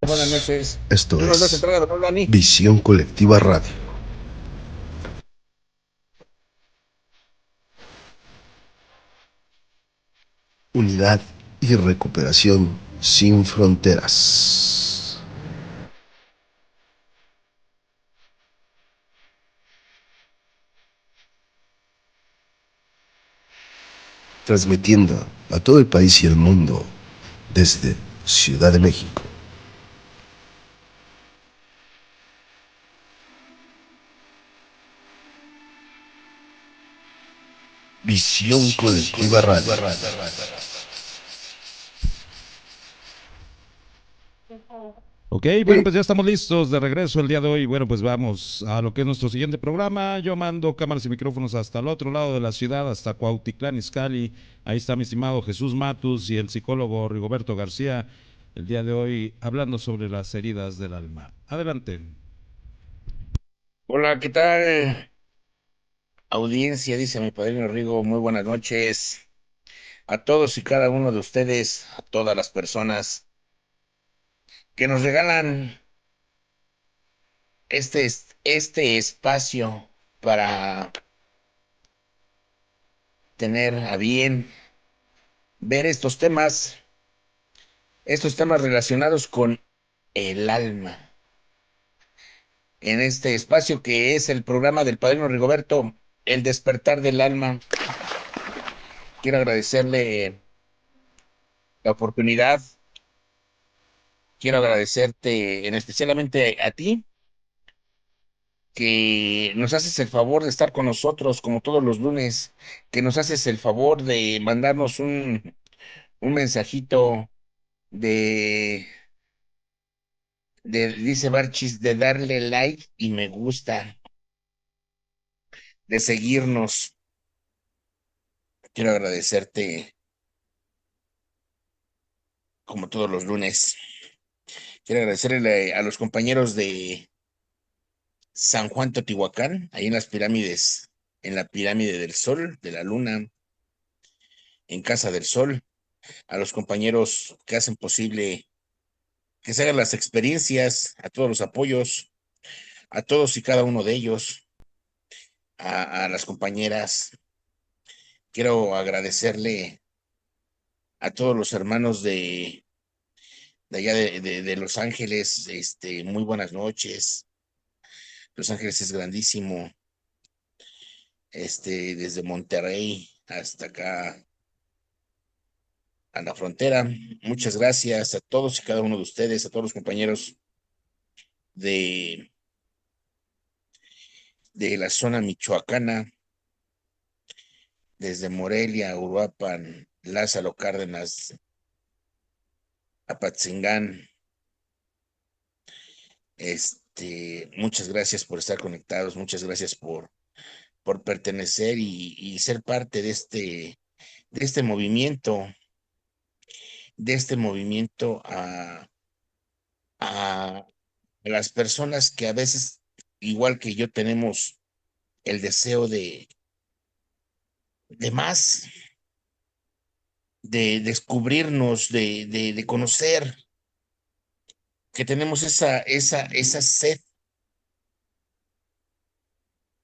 Buenas noches. Esto Buenas noches, es entrega, don Dani. Visión Colectiva Radio. Unidad y recuperación sin fronteras. Transmitiendo a todo el país y el mundo desde Ciudad de México. Visión Colectiva Radio. Ok, bueno, pues ya estamos listos de regreso el día de hoy. Bueno, pues vamos a lo que es nuestro siguiente programa. Yo mando cámaras y micrófonos hasta el otro lado de la ciudad, hasta Cuautitlán Izcalli. Ahí está mi estimado Jesús Matus y el psicólogo Rigoberto García. El día de hoy hablando sobre las heridas del alma. Adelante. Hola, ¿qué tal? Audiencia, dice mi padrino Rigo. Muy buenas noches a todos y cada uno de ustedes, a todas las personas que nos regalan este espacio para tener a bien ver estos temas relacionados con el alma. En este espacio que es el programa del padrino Rigoberto, El despertar del alma. Quiero agradecerle la oportunidad. Quiero agradecerte en especialmente a ti, que nos haces el favor de estar con nosotros como todos los lunes, que nos haces el favor de mandarnos un mensajito de, dice Barchis, de darle like y me gusta, de seguirnos. Quiero agradecerte como todos los lunes. Quiero agradecerle a los compañeros de San Juan Totihuacán, ahí en las pirámides, en la pirámide del Sol, de la Luna, en Casa del Sol, a los compañeros que hacen posible que se hagan las experiencias, a todos los apoyos, a todos y cada uno de ellos, a las compañeras. Quiero agradecerle a todos los hermanos de allá de Los Ángeles, muy buenas noches. Los Ángeles es grandísimo, desde Monterrey hasta acá a la frontera. Muchas gracias a todos y cada uno de ustedes, a todos los compañeros de, de la zona michoacana, desde Morelia, Uruapan, Lázaro Cárdenas, Apatzingán. Muchas gracias por estar conectados, muchas gracias por pertenecer y ser parte de este movimiento, a las personas que a veces, igual que yo, tenemos el deseo de más, de descubrirnos, de conocer, que tenemos esa sed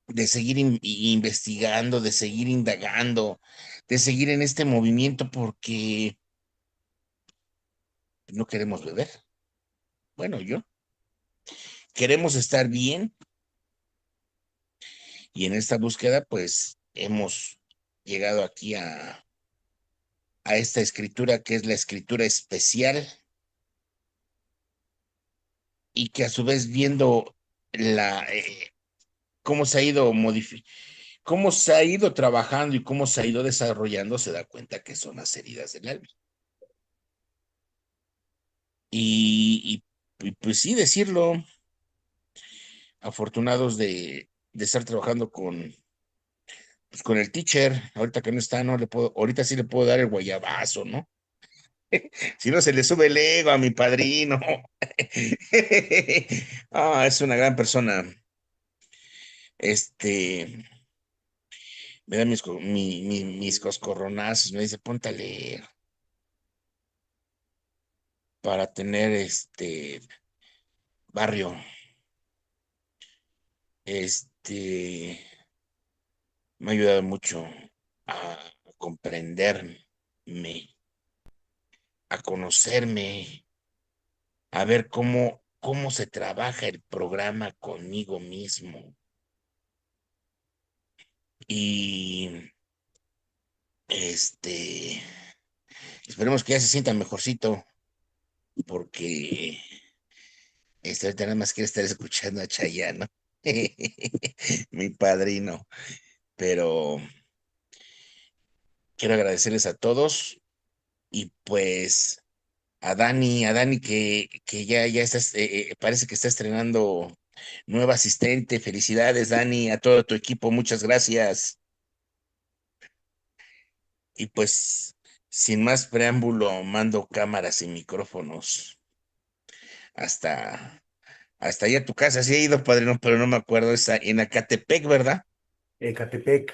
de seguir investigando, de seguir indagando, de seguir en este movimiento porque no queremos beber. Bueno, yo queremos estar bien y en esta búsqueda pues hemos llegado aquí a esta escritura que es la escritura especial y que a su vez viendo cómo se ha ido cómo se ha ido trabajando y cómo se ha ido desarrollando, se da cuenta que son las heridas del alma. Y pues sí, decirlo, afortunados de estar trabajando pues, con el teacher, ahorita que no está, no le puedo, ahorita sí le puedo dar el guayabazo, ¿no? Si no se le sube el ego a mi padrino. Es una gran persona. Este, me da mis coscorronazos, me dice, ponte a leer, para tener barrio, este, me ha ayudado mucho a comprenderme, a conocerme, a ver cómo se trabaja el programa conmigo mismo. Y este, esperemos que ya se sienta mejorcito, porque ahorita nada más quiere estar escuchando a Chayanne, ¿no? Mi padrino. Pero quiero agradecerles a todos y pues a Dani que ya está, parece que está estrenando nueva asistente. Felicidades, Dani, a todo tu equipo, muchas gracias. Y pues, sin más preámbulo, mando cámaras y micrófonos hasta, hasta allá a tu casa. Sí he ido, padrino, pero no me acuerdo, está en Acatepec, ¿verdad? Ecatepec.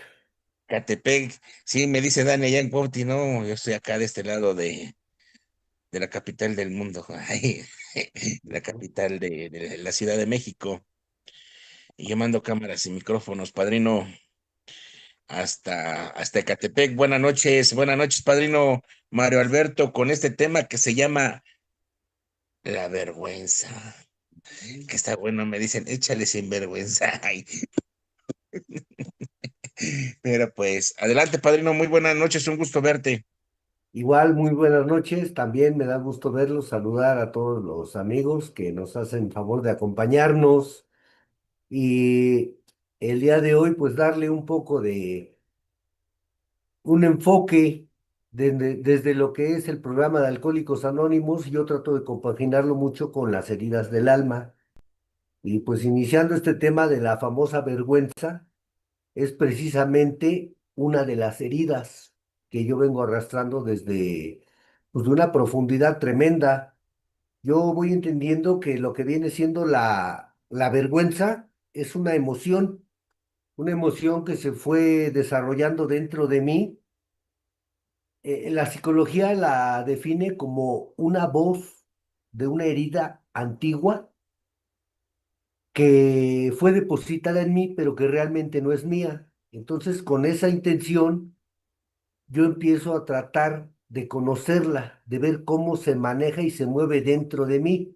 Catepec, sí, me dice Dani allá en Cuauhti, no, yo estoy acá de este lado de la capital del mundo, ahí, la capital de la Ciudad de México. Y yo mando cámaras y micrófonos, padrino, hasta Ecatepec. Buenas noches, padrino Mario Alberto, con este tema que se llama la vergüenza. Que está bueno, me dicen, échale sin vergüenza. Ay, pero pues, adelante, padrino, muy buenas noches, un gusto verte. Igual, muy buenas noches. También me da gusto verlos, saludar a todos los amigos que nos hacen favor de acompañarnos y el día de hoy, pues darle un poco de un enfoque desde lo que es el programa de Alcohólicos Anónimos. Yo trato de compaginarlo mucho con las heridas del alma. Y pues iniciando este tema de la famosa vergüenza, es precisamente una de las heridas que yo vengo arrastrando desde pues, de una profundidad tremenda. Yo voy entendiendo que lo que viene siendo la vergüenza es una emoción que se fue desarrollando dentro de mí. La psicología la define como una voz de una herida antigua que fue depositada en mí, pero que realmente no es mía. Entonces, con esa intención, yo empiezo a tratar de conocerla, de ver cómo se maneja y se mueve dentro de mí.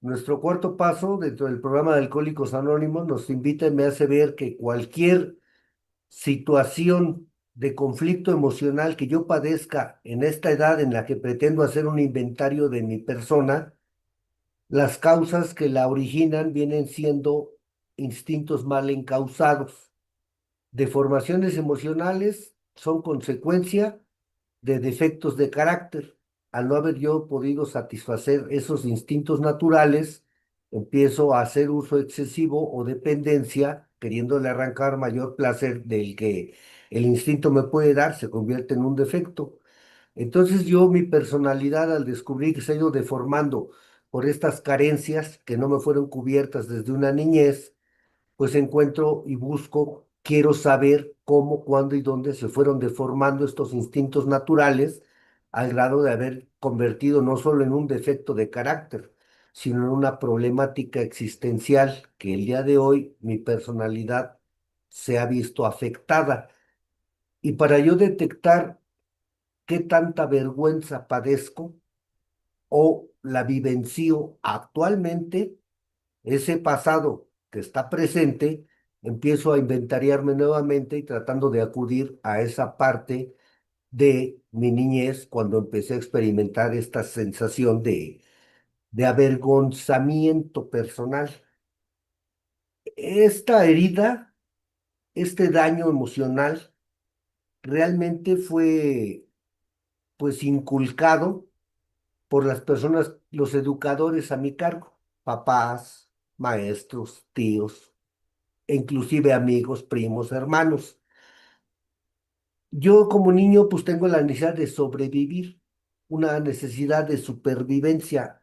Nuestro cuarto paso dentro del programa de Alcohólicos Anónimos nos invita y me hace ver que cualquier situación de conflicto emocional que yo padezca en esta edad en la que pretendo hacer un inventario de mi persona, las causas que la originan vienen siendo instintos mal encausados. Deformaciones emocionales son consecuencia de defectos de carácter. Al no haber yo podido satisfacer esos instintos naturales, empiezo a hacer uso excesivo o dependencia, queriéndole arrancar mayor placer del que el instinto me puede dar, se convierte en un defecto. Entonces yo, mi personalidad, al descubrir que se ha ido deformando por estas carencias que no me fueron cubiertas desde una niñez, pues encuentro y busco, quiero saber cómo, cuándo y dónde se fueron deformando estos instintos naturales al grado de haber convertido no solo en un defecto de carácter, sino en una problemática existencial que el día de hoy mi personalidad se ha visto afectada. Y para yo detectar qué tanta vergüenza padezco o la vivencio actualmente, ese pasado que está presente, empiezo a inventariarme nuevamente y tratando de acudir a esa parte de mi niñez cuando empecé a experimentar esta sensación de avergonzamiento personal. Esta herida, este daño emocional, realmente fue pues inculcado por las personas, los educadores a mi cargo, papás, maestros, tíos, e inclusive amigos, primos, hermanos. Yo como niño pues tengo la necesidad de sobrevivir, una necesidad de supervivencia.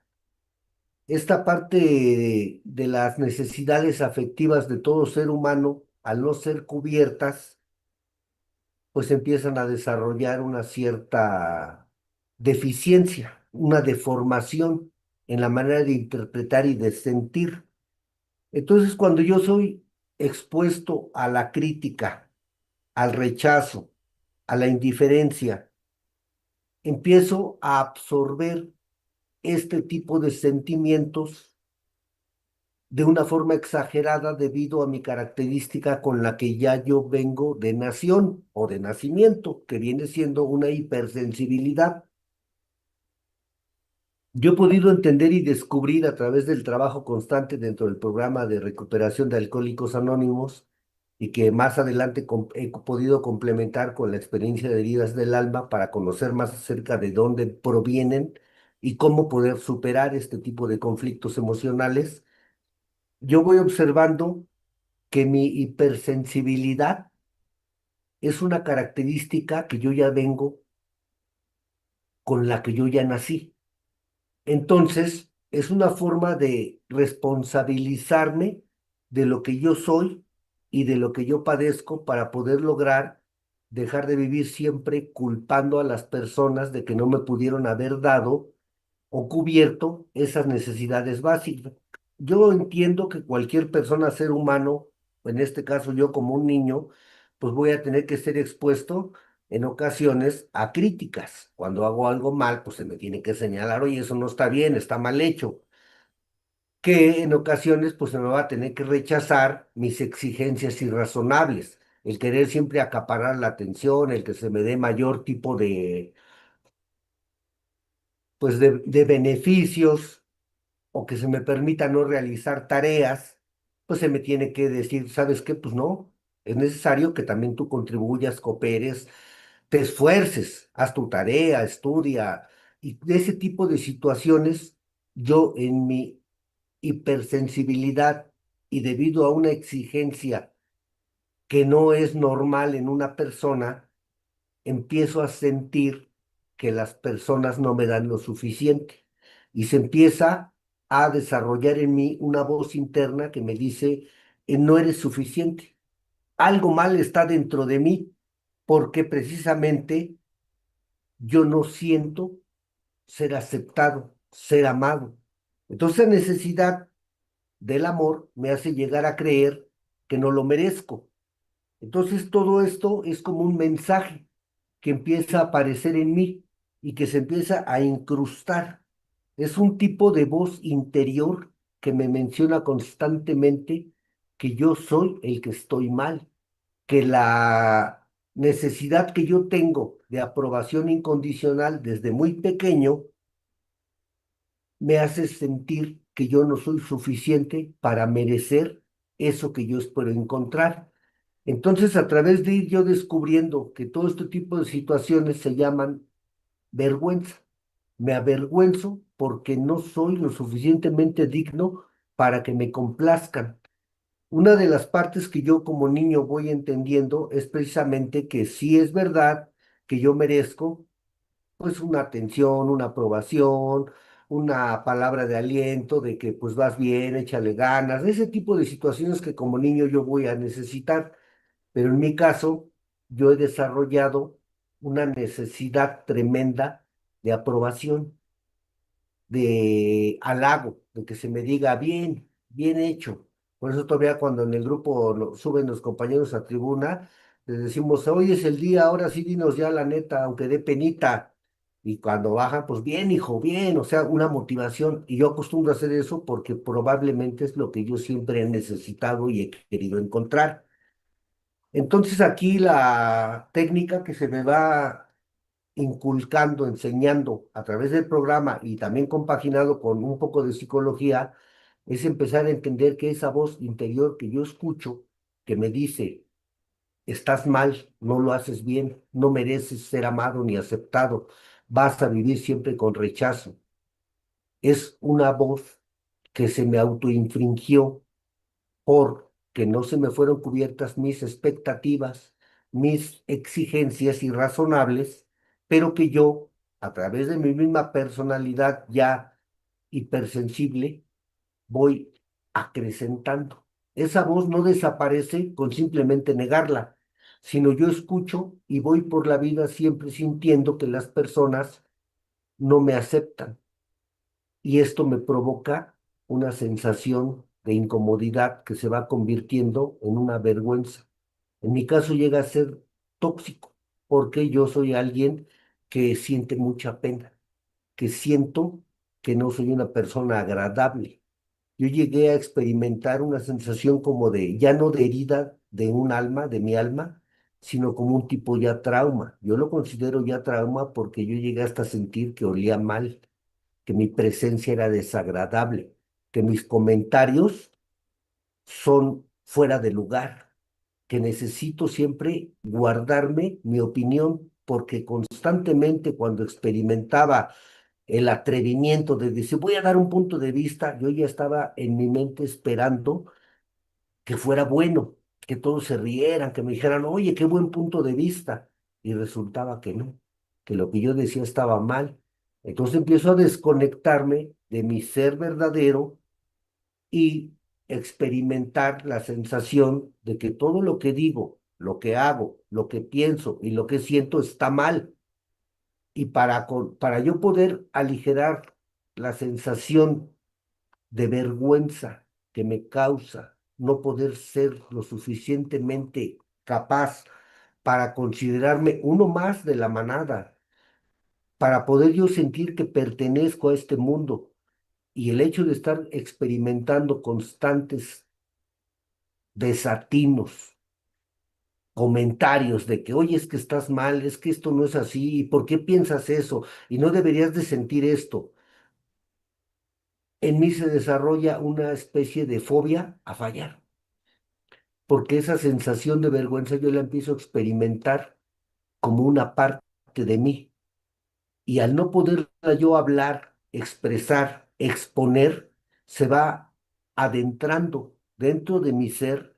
Esta parte de las necesidades afectivas de todo ser humano, al no ser cubiertas, pues empiezan a desarrollar una cierta deficiencia. una deformación en la manera de interpretar y de sentir. Entonces, cuando yo soy expuesto a la crítica, al rechazo, a la indiferencia, empiezo a absorber este tipo de sentimientos de una forma exagerada debido a mi característica con la que ya yo vengo de nación o de nacimiento, que viene siendo una hipersensibilidad. Yo he podido entender y descubrir a través del trabajo constante dentro del programa de recuperación de Alcohólicos Anónimos y que más adelante he podido complementar con la experiencia de heridas del alma para conocer más acerca de dónde provienen y cómo poder superar este tipo de conflictos emocionales. Yo voy observando que mi hipersensibilidad es una característica que yo ya vengo con la que yo ya nací. Entonces, es una forma de responsabilizarme de lo que yo soy y de lo que yo padezco para poder lograr dejar de vivir siempre culpando a las personas de que no me pudieron haber dado o cubierto esas necesidades básicas. Yo entiendo que cualquier persona, ser humano, en este caso yo como un niño, pues voy a tener que ser expuesto en ocasiones a críticas. Cuando hago algo mal, pues se me tiene que señalar, oye, eso no está bien, está mal hecho. Que en ocasiones, pues se me va a tener que rechazar mis exigencias irrazonables, el querer siempre acaparar la atención, el que se me dé mayor tipo de, pues de beneficios o que se me permita no realizar tareas, pues se me tiene que decir, ¿sabes qué? Pues no, es necesario que también tú contribuyas, cooperes, te esfuerces, haz tu tarea, estudia. Y de ese tipo de situaciones, yo en mi hipersensibilidad y debido a una exigencia que no es normal en una persona, empiezo a sentir que las personas no me dan lo suficiente y se empieza a desarrollar en mí una voz interna que me dice, no eres suficiente, algo mal está dentro de mí porque precisamente yo no siento ser aceptado, ser amado. Entonces, la necesidad del amor me hace llegar a creer que no lo merezco. Entonces, todo esto es como un mensaje que empieza a aparecer en mí y que se empieza a incrustar. Es un tipo de voz interior que me menciona constantemente que yo soy el que estoy mal, que la necesidad que yo tengo de aprobación incondicional desde muy pequeño me hace sentir que yo no soy suficiente para merecer eso que yo espero encontrar. Entonces, a través de ir yo descubriendo que todo este tipo de situaciones se llaman vergüenza. Me avergüenzo porque no soy lo suficientemente digno para que me complazcan. Una de las partes que yo como niño voy entendiendo es precisamente que sí es verdad que yo merezco pues una atención, una aprobación, una palabra de aliento de que pues vas bien, échale ganas, ese tipo de situaciones que como niño yo voy a necesitar. Pero en mi caso, yo he desarrollado una necesidad tremenda de aprobación, de halago, de que se me diga bien, bien hecho. Por eso todavía cuando en el grupo suben los compañeros a tribuna, les decimos, hoy es el día, ahora sí dinos ya la neta, aunque dé penita. Y cuando bajan, pues bien, hijo, bien, o sea, una motivación. Y yo acostumbro a hacer eso porque probablemente es lo que yo siempre he necesitado y he querido encontrar. Entonces aquí la técnica que se me va inculcando, enseñando a través del programa y también compaginado con un poco de psicología, es empezar a entender que esa voz interior que yo escucho, que me dice, estás mal, no lo haces bien, no mereces ser amado ni aceptado, vas a vivir siempre con rechazo, es una voz que se me autoinfringió porque no se me fueron cubiertas mis expectativas, mis exigencias irrazonables, pero que yo, a través de mi misma personalidad ya hipersensible, voy acrecentando. Esa voz no desaparece con simplemente negarla, sino yo escucho y voy por la vida siempre sintiendo que las personas no me aceptan y esto me provoca una sensación de incomodidad que se va convirtiendo en una vergüenza. En mi caso llega a ser tóxico, porque yo soy alguien que siente mucha pena, que siento que no soy una persona agradable. Yo llegué a experimentar una sensación como de, ya no de herida de un alma, de mi alma, sino como un tipo ya trauma. Yo lo considero ya trauma porque yo llegué hasta sentir que olía mal, que mi presencia era desagradable, que mis comentarios son fuera de lugar, que necesito siempre guardarme mi opinión porque constantemente cuando experimentaba el atrevimiento de decir, voy a dar un punto de vista, yo ya estaba en mi mente esperando que fuera bueno, que todos se rieran, que me dijeran, oye, qué buen punto de vista. Y resultaba que no, que lo que yo decía estaba mal. Entonces empiezo a desconectarme de mi ser verdadero y experimentar la sensación de que todo lo que digo, lo que hago, lo que pienso y lo que siento está mal. Y para yo poder aligerar la sensación de vergüenza que me causa no poder ser lo suficientemente capaz para considerarme uno más de la manada, para poder yo sentir que pertenezco a este mundo y el hecho de estar experimentando constantes desatinos, comentarios de que, oye, es que estás mal, es que esto no es así, ¿y por qué piensas eso? Y no deberías de sentir esto. En mí se desarrolla una especie de fobia a fallar, porque esa sensación de vergüenza yo la empiezo a experimentar como una parte de mí. Y al no poderla yo hablar, expresar, exponer, se va adentrando dentro de mi ser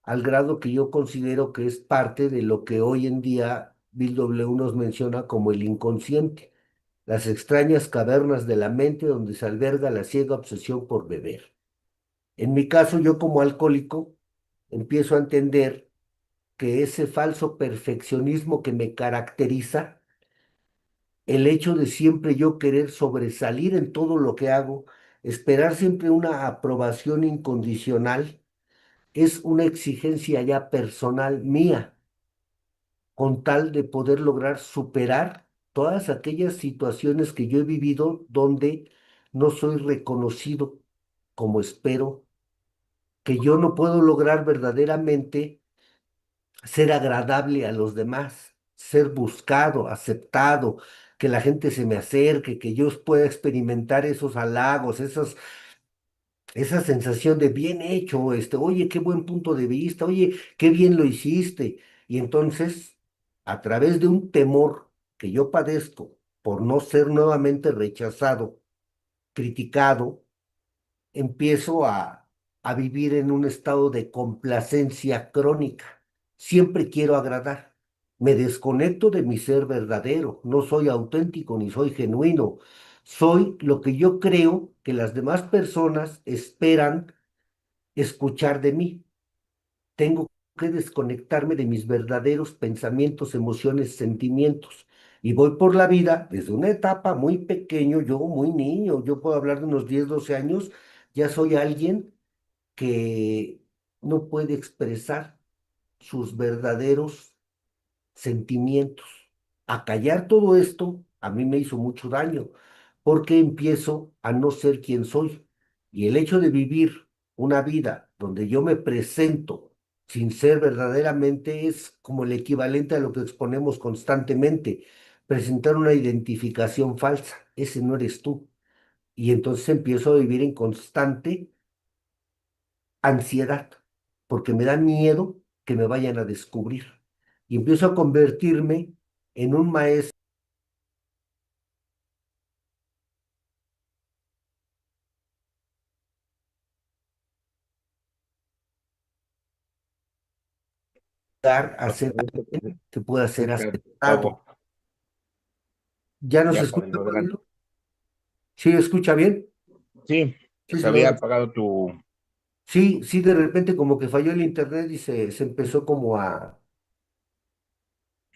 al grado que yo considero que es parte de lo que hoy en día Bill W. nos menciona como el inconsciente, las extrañas cavernas de la mente donde se alberga la ciega obsesión por beber. En mi caso, yo como alcohólico empiezo a entender que ese falso perfeccionismo que me caracteriza, el hecho de siempre yo querer sobresalir en todo lo que hago, esperar siempre una aprobación incondicional, es una exigencia ya personal mía, con tal de poder lograr superar todas aquellas situaciones que yo he vivido donde no soy reconocido como espero, que yo no puedo lograr verdaderamente ser agradable a los demás, ser buscado, aceptado, que la gente se me acerque, que yo pueda experimentar esos halagos, esa sensación de bien hecho, oye, qué buen punto de vista, oye, qué bien lo hiciste. Y entonces, a través de un temor que yo padezco por no ser nuevamente rechazado, criticado, empiezo a vivir en un estado de complacencia crónica. Siempre quiero agradar. Me desconecto de mi ser verdadero. No soy auténtico ni soy genuino. Soy lo que yo creo que las demás personas esperan escuchar de mí. Tengo que desconectarme de mis verdaderos pensamientos, emociones, sentimientos. Y voy por la vida desde una etapa muy pequeño, yo muy niño, yo puedo hablar de unos 10 12 años, ya soy alguien que no puede expresar sus verdaderos sentimientos. Acallar todo esto a mí me hizo mucho daño porque empiezo a no ser quien soy. Y el hecho de vivir una vida donde yo me presento sin ser verdaderamente es como el equivalente a lo que exponemos constantemente, presentar una identificación falsa. Ese no eres tú. Y entonces empiezo a vivir en constante ansiedad, porque me da miedo que me vayan a descubrir. Y empiezo a convertirme en un maestro a ser alguien que pueda ser aceptado. Gustavo, ¿Ya nos ya escucha, para adelante. Rodrigo? ¿Sí escucha bien? Sí, Sí, se había señor. apagado tu... Sí, sí, de repente como que falló el internet y se empezó como a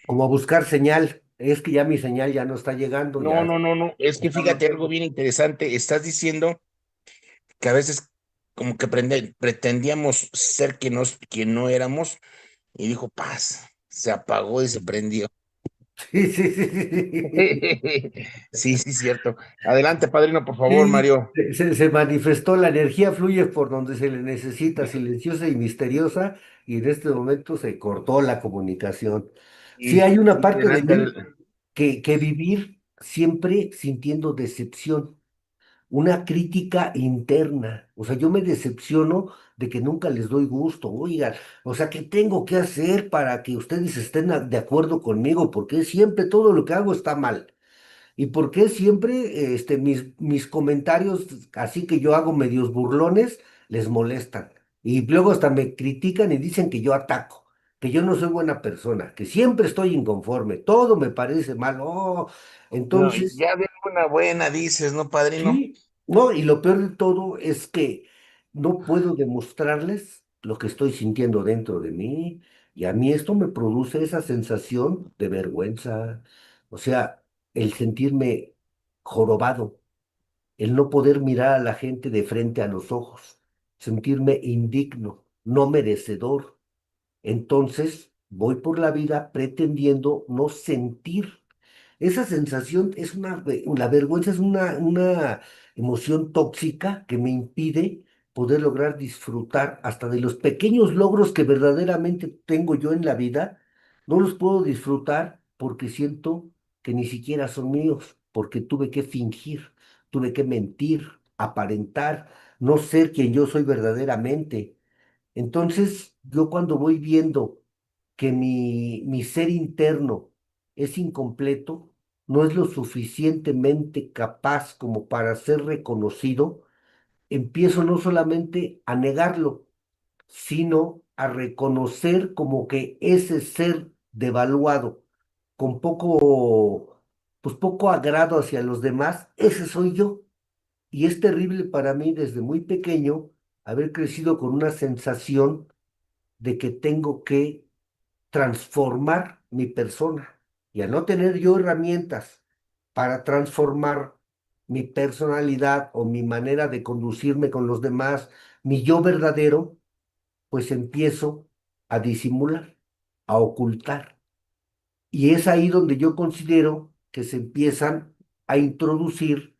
buscar señal. Es que ya mi señal ya no está llegando, No, ya no, no, no. Es que no lo fíjate algo tengo. bien interesante. Estás diciendo que a veces como que pretendíamos ser quien no éramos y dijo paz, se apagó y se prendió. Sí, sí, sí, sí. Sí, sí, cierto. Adelante, padrino, por favor, Sí, Mario. se manifestó, la energía fluye por donde se le necesita, silenciosa y misteriosa, y en este momento se cortó la comunicación. Sí, Y hay una parte de adelante. mí que vivir siempre sintiendo decepción, una crítica interna. O sea, yo me decepciono de que nunca les doy gusto. Oigan, o sea, ¿qué tengo que hacer para que ustedes estén de acuerdo conmigo? Porque siempre todo lo que hago está mal. ¿Y por qué siempre mis comentarios, así que yo hago medios burlones, les molestan? Y luego hasta me critican y dicen que yo ataco, que yo no soy buena persona, que siempre estoy inconforme, todo me parece mal. Oh, No, entonces, ya de una buena dices, ¿no, padrino? sí, no, y lo peor de todo es que no puedo demostrarles lo que estoy sintiendo dentro de mí, y a mí esto me produce esa sensación de vergüenza, o sea, el sentirme jorobado, el no poder mirar a la gente de frente a los ojos, sentirme indigno, no merecedor. Entonces voy por la vida pretendiendo no sentir. Esa sensación es la vergüenza es una emoción tóxica que me impide poder lograr disfrutar hasta de los pequeños logros que verdaderamente tengo yo en la vida. No los puedo disfrutar porque siento que ni siquiera son míos, porque tuve que fingir, tuve que mentir, aparentar, no ser quien yo soy verdaderamente. Entonces, yo cuando voy viendo que mi ser interno es incompleto, no es lo suficientemente capaz como para ser reconocido, empiezo no solamente a negarlo, sino a reconocer como que ese ser devaluado, con poco, pues poco agrado hacia los demás, ese soy yo. Y es terrible para mí desde muy pequeño haber crecido con una sensación de que tengo que transformar mi persona. Y al no tener yo herramientas para transformar mi personalidad o mi manera de conducirme con los demás, mi yo verdadero, pues empiezo a disimular, a ocultar. Y es ahí donde yo considero que se empiezan a introducir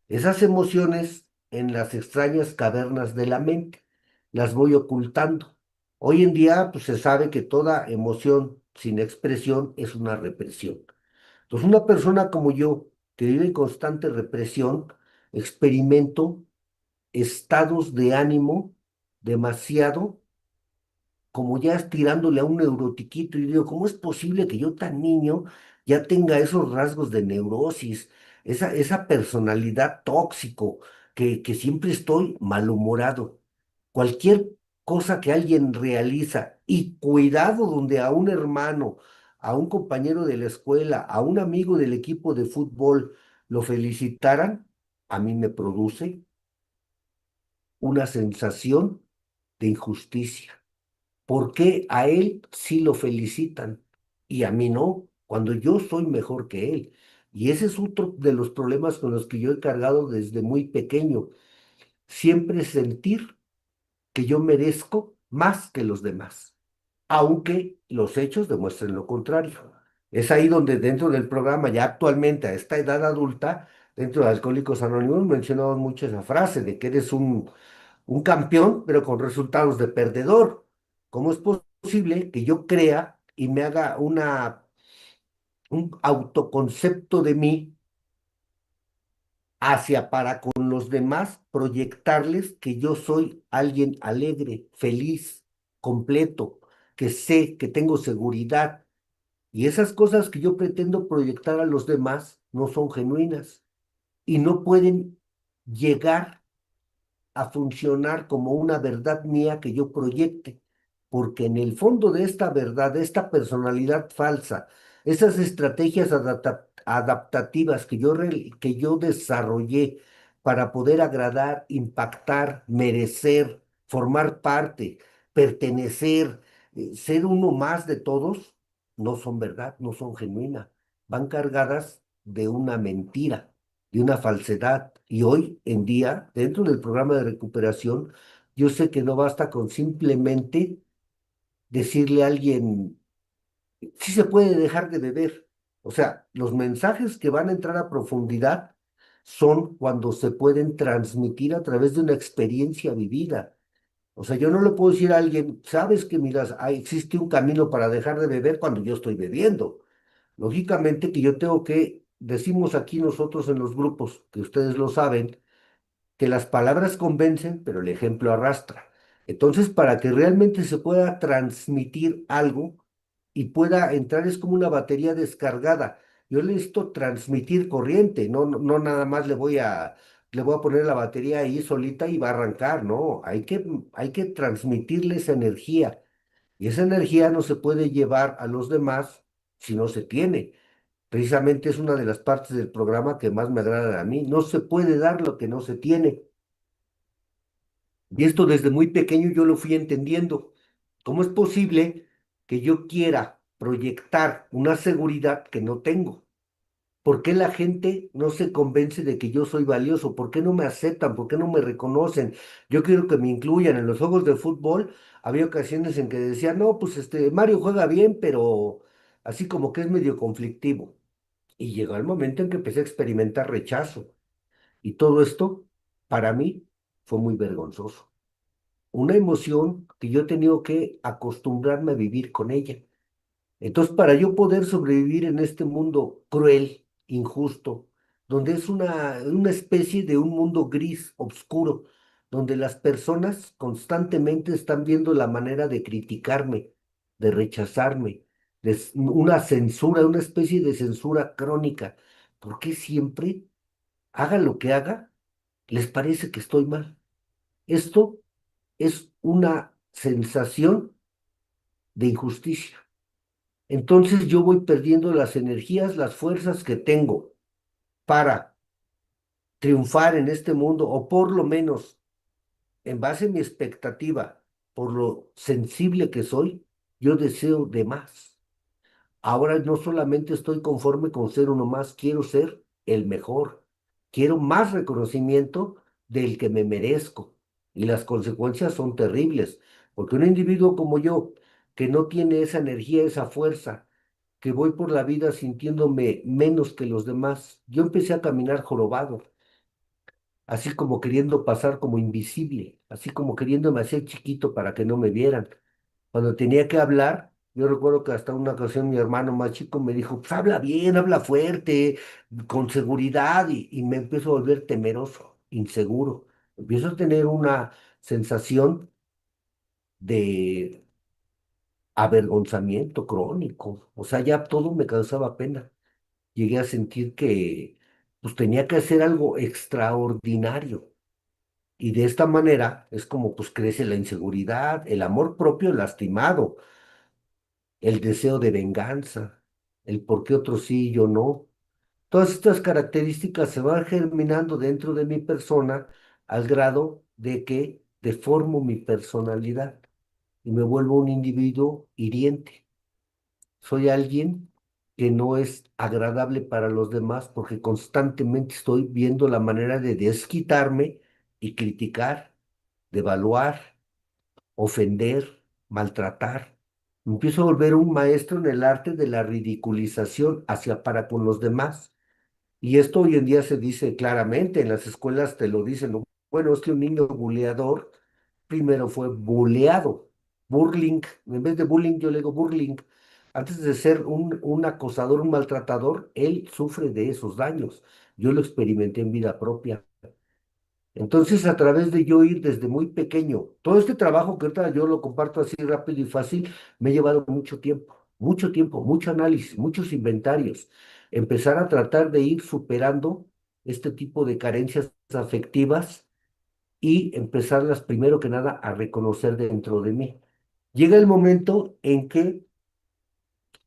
esas emociones en las extrañas cavernas de la mente. Las voy ocultando. Hoy en día, pues se sabe que toda emoción sin expresión es una represión. Entonces, una persona como yo, que vive en constante represión, experimento estados de ánimo demasiado como ya estirándole a un neurotiquito y digo, ¿cómo es posible que yo tan niño ya tenga esos rasgos de neurosis, esa personalidad tóxico, que siempre estoy malhumorado? Cualquier cosa que alguien realiza y cuidado donde a un hermano, a un compañero de la escuela, a un amigo del equipo de fútbol lo felicitaran, a mí me produce una sensación de injusticia. ¿Por qué a él sí lo felicitan y a mí no, cuando yo soy mejor que él? Y ese es otro de los problemas con los que yo he cargado desde muy pequeño. Siempre sentir que yo merezco más que los demás, aunque los hechos demuestren lo contrario. Es ahí donde dentro del programa, ya actualmente a esta edad adulta, dentro de Alcohólicos Anónimos, mencionamos mucho esa frase de que eres un campeón, pero con resultados de perdedor. ¿Cómo es posible que yo crea y me haga un autoconcepto de mí hacia para con los demás, proyectarles que yo soy alguien alegre, feliz, completo, que sé, que tengo seguridad? Y esas cosas que yo pretendo proyectar a los demás no son genuinas y no pueden llegar a funcionar como una verdad mía que yo proyecte, porque en el fondo de esta verdad, de esta personalidad falsa, esas estrategias adaptativas que yo desarrollé para poder agradar, impactar, merecer, formar parte, pertenecer, ser uno más de todos, no son verdad, no son genuinas. van cargadas de una mentira, de una falsedad. Y hoy en día, dentro del programa de recuperación, yo sé que no basta con simplemente decirle a alguien, sí se puede dejar de beber. O sea, los mensajes que van a entrar a profundidad son cuando se pueden transmitir a través de una experiencia vivida. O sea, yo no le puedo decir a alguien, sabes que, miras, existe un camino para dejar de beber cuando yo estoy bebiendo. Lógicamente que yo tengo que, decimos aquí nosotros en los grupos, que ustedes lo saben, que las palabras convencen, pero el ejemplo arrastra. Entonces, para que realmente se pueda transmitir algo y pueda entrar, es como una batería descargada. Yo necesito transmitir corriente, no nada más le voy a poner la batería ahí solita y va a arrancar, no, hay que transmitirle esa energía. Y esa energía no se puede llevar a los demás si no se tiene. Precisamente es una de las partes del programa que más me agrada a mí. No se puede dar lo que no se tiene. Y esto desde muy pequeño yo lo fui entendiendo. ¿Cómo es posible que yo quiera proyectar una seguridad que no tengo? ¿Por qué la gente no se convence de que yo soy valioso? ¿Por qué no me aceptan? ¿Por qué no me reconocen? Yo quiero que me incluyan en los juegos de fútbol. Había ocasiones en que decían, no, pues Mario juega bien, pero así como que es medio conflictivo. Y llegó el momento en que empecé a experimentar rechazo. Y todo esto, para mí, fue muy vergonzoso. Una emoción que yo he tenido que acostumbrarme a vivir con ella. Entonces, para yo poder sobrevivir en este mundo cruel, injusto, donde es una especie de un mundo gris, oscuro, donde las personas constantemente están viendo la manera de criticarme, de rechazarme, una censura, una especie de censura crónica. ¿Por qué siempre, haga lo que haga, les parece que estoy mal? Esto es una sensación de injusticia. Entonces yo voy perdiendo las energías, las fuerzas que tengo para triunfar en este mundo, o por lo menos en base a mi expectativa, por lo sensible que soy, yo deseo de más. Ahora no solamente estoy conforme con ser uno más, quiero ser el mejor. Quiero más reconocimiento del que me merezco. Y las consecuencias son terribles, porque un individuo como yo, que no tiene esa energía, esa fuerza, que voy por la vida sintiéndome menos que los demás, yo empecé a caminar jorobado, así como queriendo pasar como invisible, así como queriéndome hacer chiquito para que no me vieran. Cuando tenía que hablar, yo recuerdo que hasta una ocasión mi hermano más chico me dijo, pues habla bien, habla fuerte, con seguridad, y me empiezo a volver temeroso, inseguro. Empiezo a tener una sensación de avergonzamiento crónico, o sea, ya todo me causaba pena. Llegué a sentir que pues tenía que hacer algo extraordinario. Y de esta manera es como pues crece la inseguridad, el amor propio lastimado, el deseo de venganza, el por qué otros sí y yo no. Todas estas características se van germinando dentro de mi persona al grado de que deformo mi personalidad y me vuelvo un individuo hiriente. Soy alguien que no es agradable para los demás porque constantemente estoy viendo la manera de desquitarme y criticar, devaluar, ofender, maltratar. Me empiezo a volver un maestro en el arte de la ridiculización hacia para con los demás. Y esto hoy en día se dice claramente, en las escuelas te lo dicen, ¿no? Bueno, es que un niño buleador primero fue buleado, burling, en vez de bullying yo le digo burling. Antes de ser un acosador, un maltratador, él sufre de esos daños. Yo lo experimenté en vida propia. Entonces, a través de yo ir desde muy pequeño, todo este trabajo que ahorita yo lo comparto así rápido y fácil, me ha llevado mucho tiempo, mucho análisis, muchos inventarios. Empezar a tratar de ir superando este tipo de carencias afectivas y empezarlas primero que nada a reconocer dentro de mí. Llega el momento en que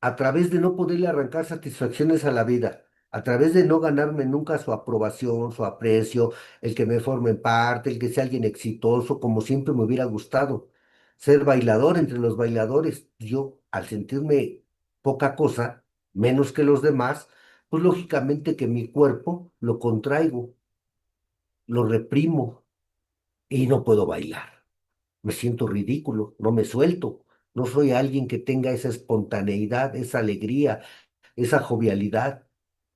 a través de no poderle arrancar satisfacciones a la vida, a través de no ganarme nunca su aprobación, su aprecio, el que me forme parte, el que sea alguien exitoso, como siempre me hubiera gustado. Ser bailador entre los bailadores, yo al sentirme poca cosa, menos que los demás, pues lógicamente que mi cuerpo lo contraigo, lo reprimo y no puedo bailar. Me siento ridículo, no me suelto. No soy alguien que tenga esa espontaneidad, esa alegría, esa jovialidad.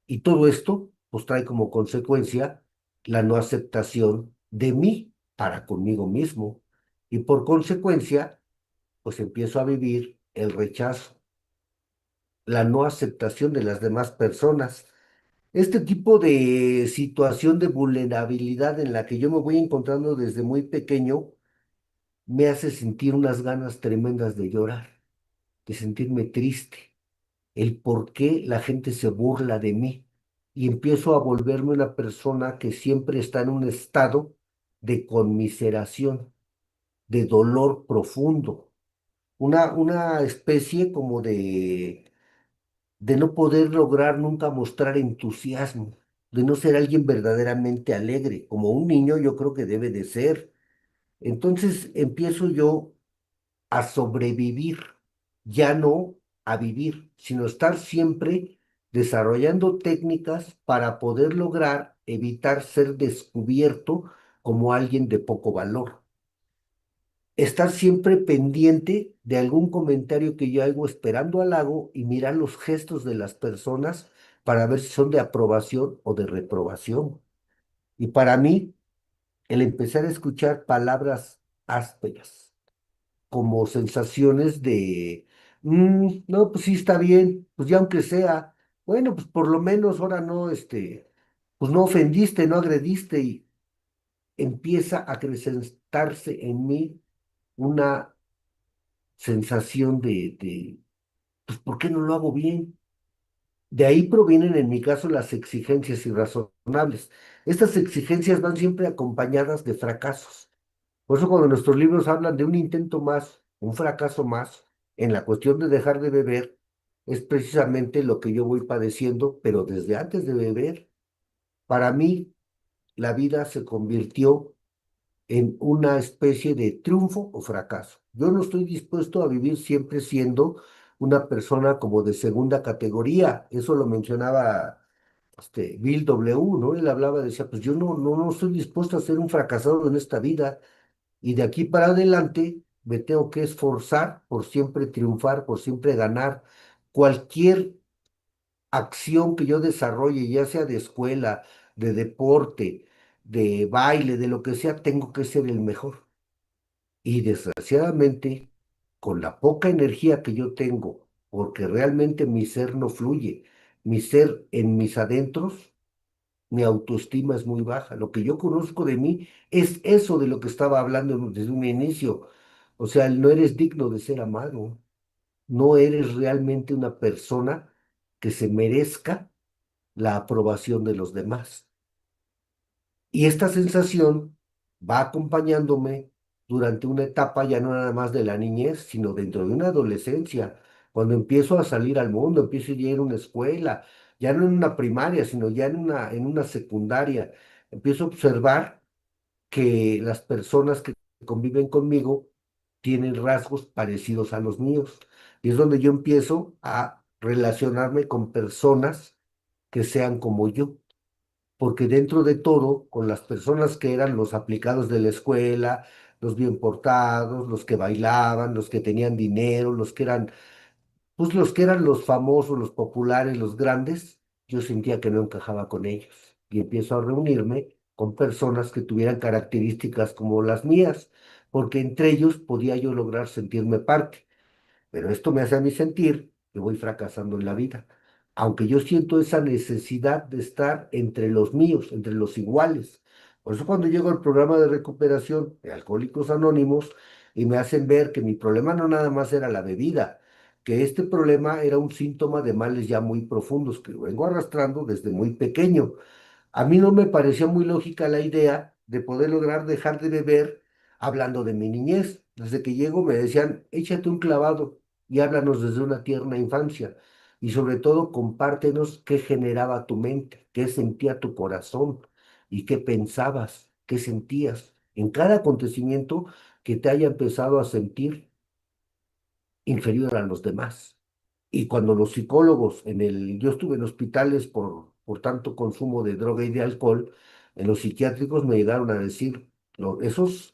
Y todo esto, pues trae como consecuencia la no aceptación de mí para conmigo mismo. Y por consecuencia, pues empiezo a vivir el rechazo, la no aceptación de las demás personas. Este tipo de situación de vulnerabilidad en la que yo me voy encontrando desde muy pequeño me hace sentir unas ganas tremendas de llorar, de sentirme triste, el por qué la gente se burla de mí y empiezo a volverme una persona que siempre está en un estado de conmiseración, de dolor profundo, una especie como de no poder lograr nunca mostrar entusiasmo, de no ser alguien verdaderamente alegre, como un niño yo creo que debe de ser. Entonces empiezo yo a sobrevivir, ya no a vivir, sino estar siempre desarrollando técnicas para poder lograr evitar ser descubierto como alguien de poco valor. Estar siempre pendiente de algún comentario que yo hago esperando halago y mirar los gestos de las personas para ver si son de aprobación o de reprobación. Y para mí, el empezar a escuchar palabras ásperas, como sensaciones de, no, pues sí está bien, pues ya aunque sea, bueno, pues por lo menos ahora no, pues no ofendiste, no agrediste y empieza a acrecentarse en mí una sensación pues ¿por qué no lo hago bien? De ahí provienen en mi caso las exigencias irrazonables. Estas exigencias van siempre acompañadas de fracasos. Por eso cuando nuestros libros hablan de un intento más, un fracaso más, en la cuestión de dejar de beber, es precisamente lo que yo voy padeciendo, pero desde antes de beber, para mí la vida se convirtió en una especie de triunfo o fracaso. Yo no estoy dispuesto a vivir siempre siendo una persona como de segunda categoría. Eso lo mencionaba Bill W., ¿no? Él hablaba, decía, pues yo no estoy dispuesto a ser un fracasado en esta vida. Y de aquí para adelante me tengo que esforzar por siempre triunfar, por siempre ganar. Cualquier acción que yo desarrolle, ya sea de escuela, de deporte, de baile, de lo que sea, tengo que ser el mejor. Y desgraciadamente, con la poca energía que yo tengo, porque realmente mi ser no fluye, mi ser en mis adentros, mi autoestima es muy baja. Lo que yo conozco de mí es eso de lo que estaba hablando desde un inicio. O sea, no eres digno de ser amado. No eres realmente una persona que se merezca la aprobación de los demás. Y esta sensación va acompañándome durante una etapa ya no nada más de la niñez, sino dentro de una adolescencia, cuando empiezo a salir al mundo, empiezo a ir a una escuela, ya no en una primaria, sino ya en una secundaria. Empiezo a observar que las personas que conviven conmigo tienen rasgos parecidos a los míos. Y es donde yo empiezo a relacionarme con personas que sean como yo, porque dentro de todo, con las personas que eran los aplicados de la escuela, los bien portados, los que bailaban, los que tenían dinero, pues los que eran los famosos, los populares, los grandes, yo sentía que no encajaba con ellos. Y empiezo a reunirme con personas que tuvieran características como las mías, porque entre ellos podía yo lograr sentirme parte. Pero esto me hace a mí sentir que voy fracasando en la vida, aunque yo siento esa necesidad de estar entre los míos, entre los iguales. Por eso cuando llego al programa de recuperación de Alcohólicos Anónimos y me hacen ver que mi problema no nada más era la bebida, que este problema era un síntoma de males ya muy profundos que vengo arrastrando desde muy pequeño. A mí no me parecía muy lógica la idea de poder lograr dejar de beber hablando de mi niñez. Desde que llego me decían, échate un clavado y háblanos desde una tierna infancia. Y sobre todo, compártenos qué generaba tu mente, qué sentía tu corazón y qué pensabas, qué sentías en cada acontecimiento que te haya empezado a sentir inferior a los demás. Y cuando los psicólogos yo estuve en hospitales por tanto consumo de droga y de alcohol, en los psiquiátricos me llegaron a decir, esos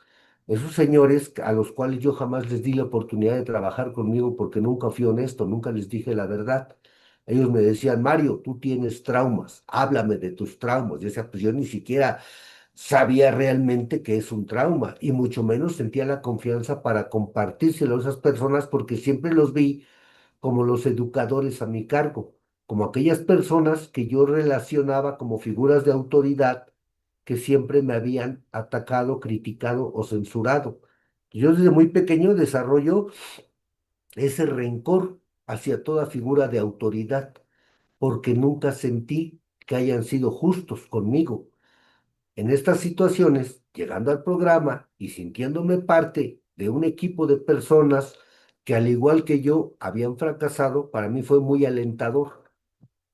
señores a los cuales yo jamás les di la oportunidad de trabajar conmigo porque nunca fui honesto, nunca les dije la verdad. Ellos me decían, Mario, tú tienes traumas, háblame de tus traumas. Yo decía, pues yo ni siquiera sabía realmente qué es un trauma y mucho menos sentía la confianza para compartírselo a esas personas porque siempre los vi como los educadores a mi cargo, como aquellas personas que yo relacionaba como figuras de autoridad que siempre me habían atacado, criticado o censurado. Yo desde muy pequeño desarrollo ese rencor hacia toda figura de autoridad, porque nunca sentí que hayan sido justos conmigo. En estas situaciones, llegando al programa y sintiéndome parte de un equipo de personas que al igual que yo habían fracasado, para mí fue muy alentador,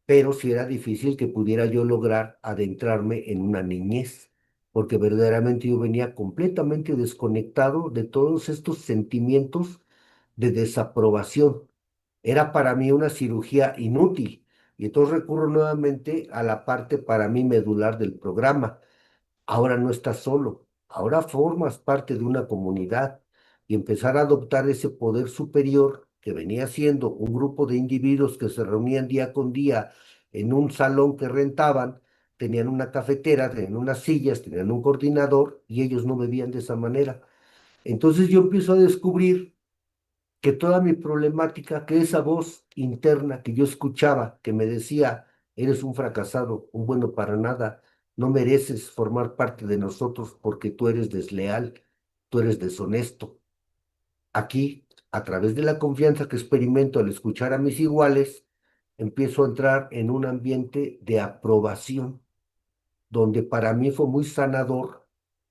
pero sí era difícil que pudiera yo lograr adentrarme en una niñez, porque verdaderamente yo venía completamente desconectado de todos estos sentimientos de desaprobación. Era para mí una cirugía inútil. Y entonces recurro nuevamente a la parte para mí medular del programa. Ahora no estás solo, ahora formas parte de una comunidad y empezar a adoptar ese poder superior que venía siendo un grupo de individuos que se reunían día con día en un salón que rentaban, tenían una cafetera, tenían unas sillas, tenían un coordinador y ellos no bebían de esa manera. Entonces yo empiezo a descubrir que toda mi problemática, que esa voz interna que yo escuchaba, que me decía, eres un fracasado, un bueno para nada, no mereces formar parte de nosotros porque tú eres desleal, tú eres deshonesto. Aquí, a través de la confianza que experimento al escuchar a mis iguales, empiezo a entrar en un ambiente de aprobación, donde para mí fue muy sanador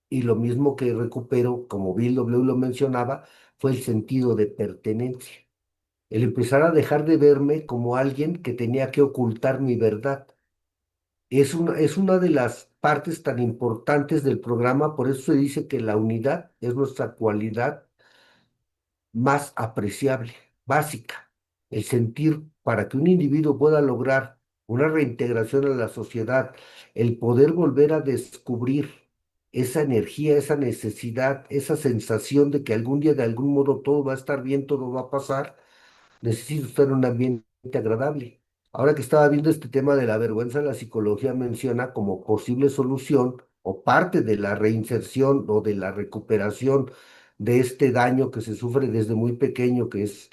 y lo mismo que recupero, como Bill W. lo mencionaba, fue el sentido de pertenencia, el empezar a dejar de verme como alguien que tenía que ocultar mi verdad. Es una de las partes tan importantes del programa, por eso se dice que la unidad es nuestra cualidad más apreciable, básica. El sentir para que un individuo pueda lograr una reintegración a la sociedad, el poder volver a descubrir esa energía, esa necesidad, esa sensación de que algún día de algún modo todo va a estar bien, todo va a pasar. Necesito estar en un ambiente agradable. Ahora que estaba viendo este tema de la vergüenza, la psicología menciona como posible solución o parte de la reinserción o de la recuperación de este daño que se sufre desde muy pequeño, que es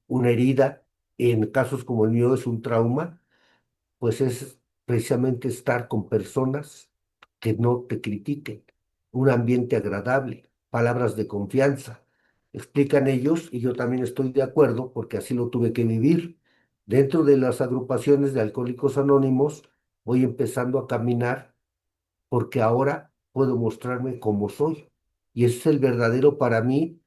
una herida, en casos como el mío es un trauma, pues es precisamente estar con personas que no te critiquen, un ambiente agradable, palabras de confianza. Explican ellos, y yo también estoy de acuerdo, porque así lo tuve que vivir. Dentro de las agrupaciones de Alcohólicos Anónimos, voy empezando a caminar porque ahora puedo mostrarme como soy. Y ese es el verdadero para mí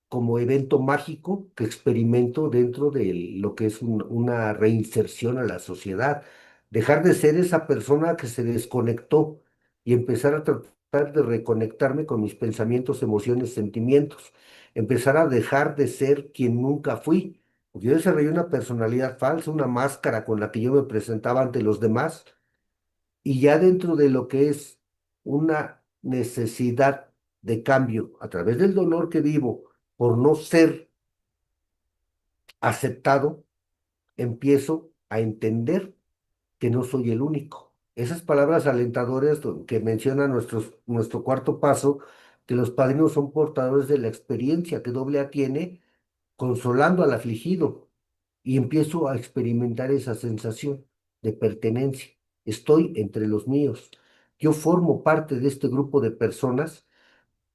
como evento mágico que experimento dentro de lo que es una reinserción a la sociedad. Dejar de ser esa persona que se desconectó y empezar a tratar de reconectarme con mis pensamientos, emociones, sentimientos. Empezar a dejar de ser quien nunca fui. Porque yo desarrollé una personalidad falsa, una máscara con la que yo me presentaba ante los demás y ya dentro de lo que es una necesidad de cambio a través del dolor que vivo por no ser aceptado, empiezo a entender que no soy el único. Esas palabras alentadoras que menciona nuestro cuarto paso, que los padrinos son portadores de la experiencia que doble A tiene, consolando al afligido, y empiezo a experimentar esa sensación de pertenencia. Estoy entre los míos. Yo formo parte de este grupo de personas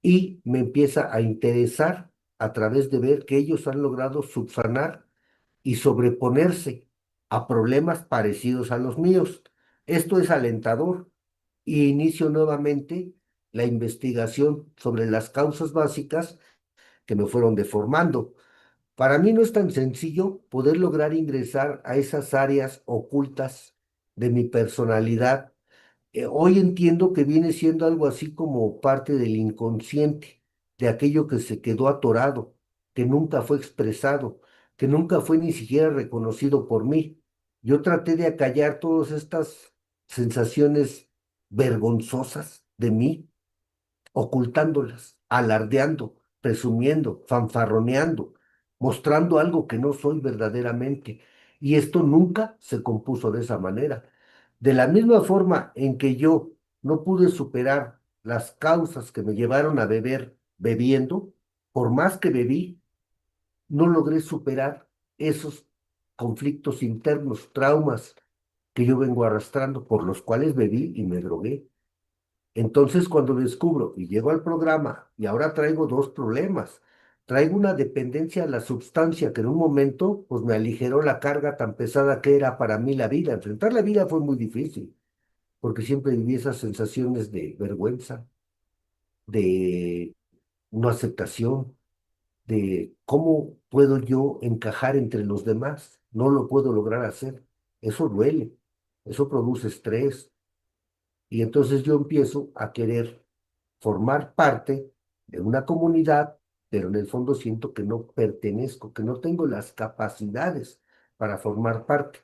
y me empieza a interesar a través de ver que ellos han logrado subsanar y sobreponerse a problemas parecidos a los míos. Esto es alentador y inicio nuevamente la investigación sobre las causas básicas que me fueron deformando. Para mí no es tan sencillo poder lograr ingresar a esas áreas ocultas de mi personalidad. Hoy entiendo que viene siendo algo así como parte del inconsciente, de aquello que se quedó atorado, que nunca fue expresado, que nunca fue ni siquiera reconocido por mí. Yo traté de acallar todas estas sensaciones vergonzosas de mí, ocultándolas, alardeando, presumiendo, fanfarroneando, mostrando algo que no soy verdaderamente. Y esto nunca se compuso de esa manera. De la misma forma en que yo no pude superar las causas que me llevaron a beber bebiendo, por más que bebí, no logré superar esos conflictos internos, traumas que yo vengo arrastrando, por los cuales bebí y me drogué. Entonces, cuando descubro y llego al programa y ahora traigo dos problemas, traigo una dependencia a la sustancia que en un momento pues me aligeró la carga tan pesada que era para mí la vida. Enfrentar la vida fue muy difícil porque siempre viví esas sensaciones de vergüenza, de no aceptación, de cómo puedo yo encajar entre los demás. No lo puedo lograr hacer. Eso duele, eso produce estrés. Y entonces yo empiezo a querer formar parte de una comunidad, pero en el fondo siento que no pertenezco, que no tengo las capacidades para formar parte.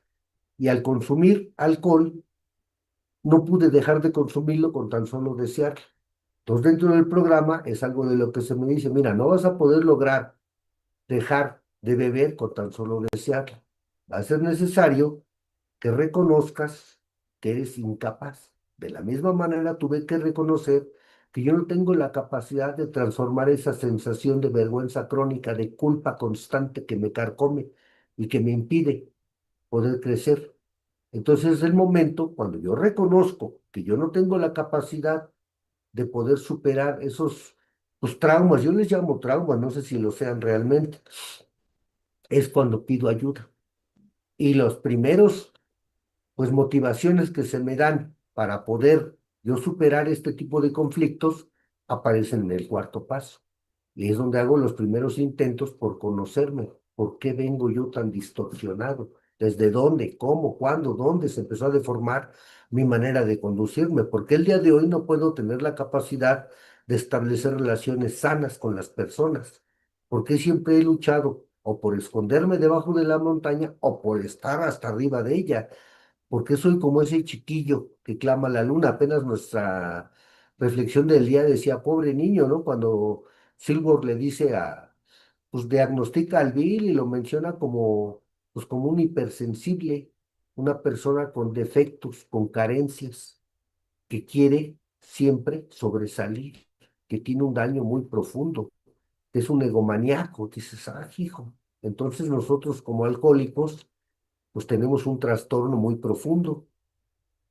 Y al consumir alcohol, no pude dejar de consumirlo con tan solo desearlo. Entonces, dentro del programa es algo de lo que se me dice, mira, no vas a poder lograr dejar de beber con tan solo desearlo. Va a ser necesario que reconozcas que eres incapaz. De la misma manera tuve que reconocer que yo no tengo la capacidad de transformar esa sensación de vergüenza crónica, de culpa constante que me carcome y que me impide poder crecer. Entonces es el momento cuando yo reconozco que yo no tengo la capacidad de poder superar esos pues, traumas, yo les llamo traumas, no sé si lo sean realmente, es cuando pido ayuda. Y los primeros pues motivaciones que se me dan para poder yo superar este tipo de conflictos aparecen en el cuarto paso. Y es donde hago los primeros intentos por conocerme. ¿Por qué vengo yo tan distorsionado? ¿Desde dónde, cómo, cuándo, dónde se empezó a deformar mi manera de conducirme? Porque el día de hoy no puedo tener la capacidad de establecer relaciones sanas con las personas. Porque siempre he luchado o por esconderme debajo de la montaña o por estar hasta arriba de ella, porque soy como ese chiquillo que clama a la luna. Apenas nuestra reflexión del día decía, pobre niño, ¿no? Cuando Silver le dice pues diagnostica al Bill y lo menciona como, pues como un hipersensible, una persona con defectos, con carencias, que quiere siempre sobresalir, que tiene un daño muy profundo, que es un egomaníaco. Dices, hijo. Entonces nosotros como alcohólicos, pues tenemos un trastorno muy profundo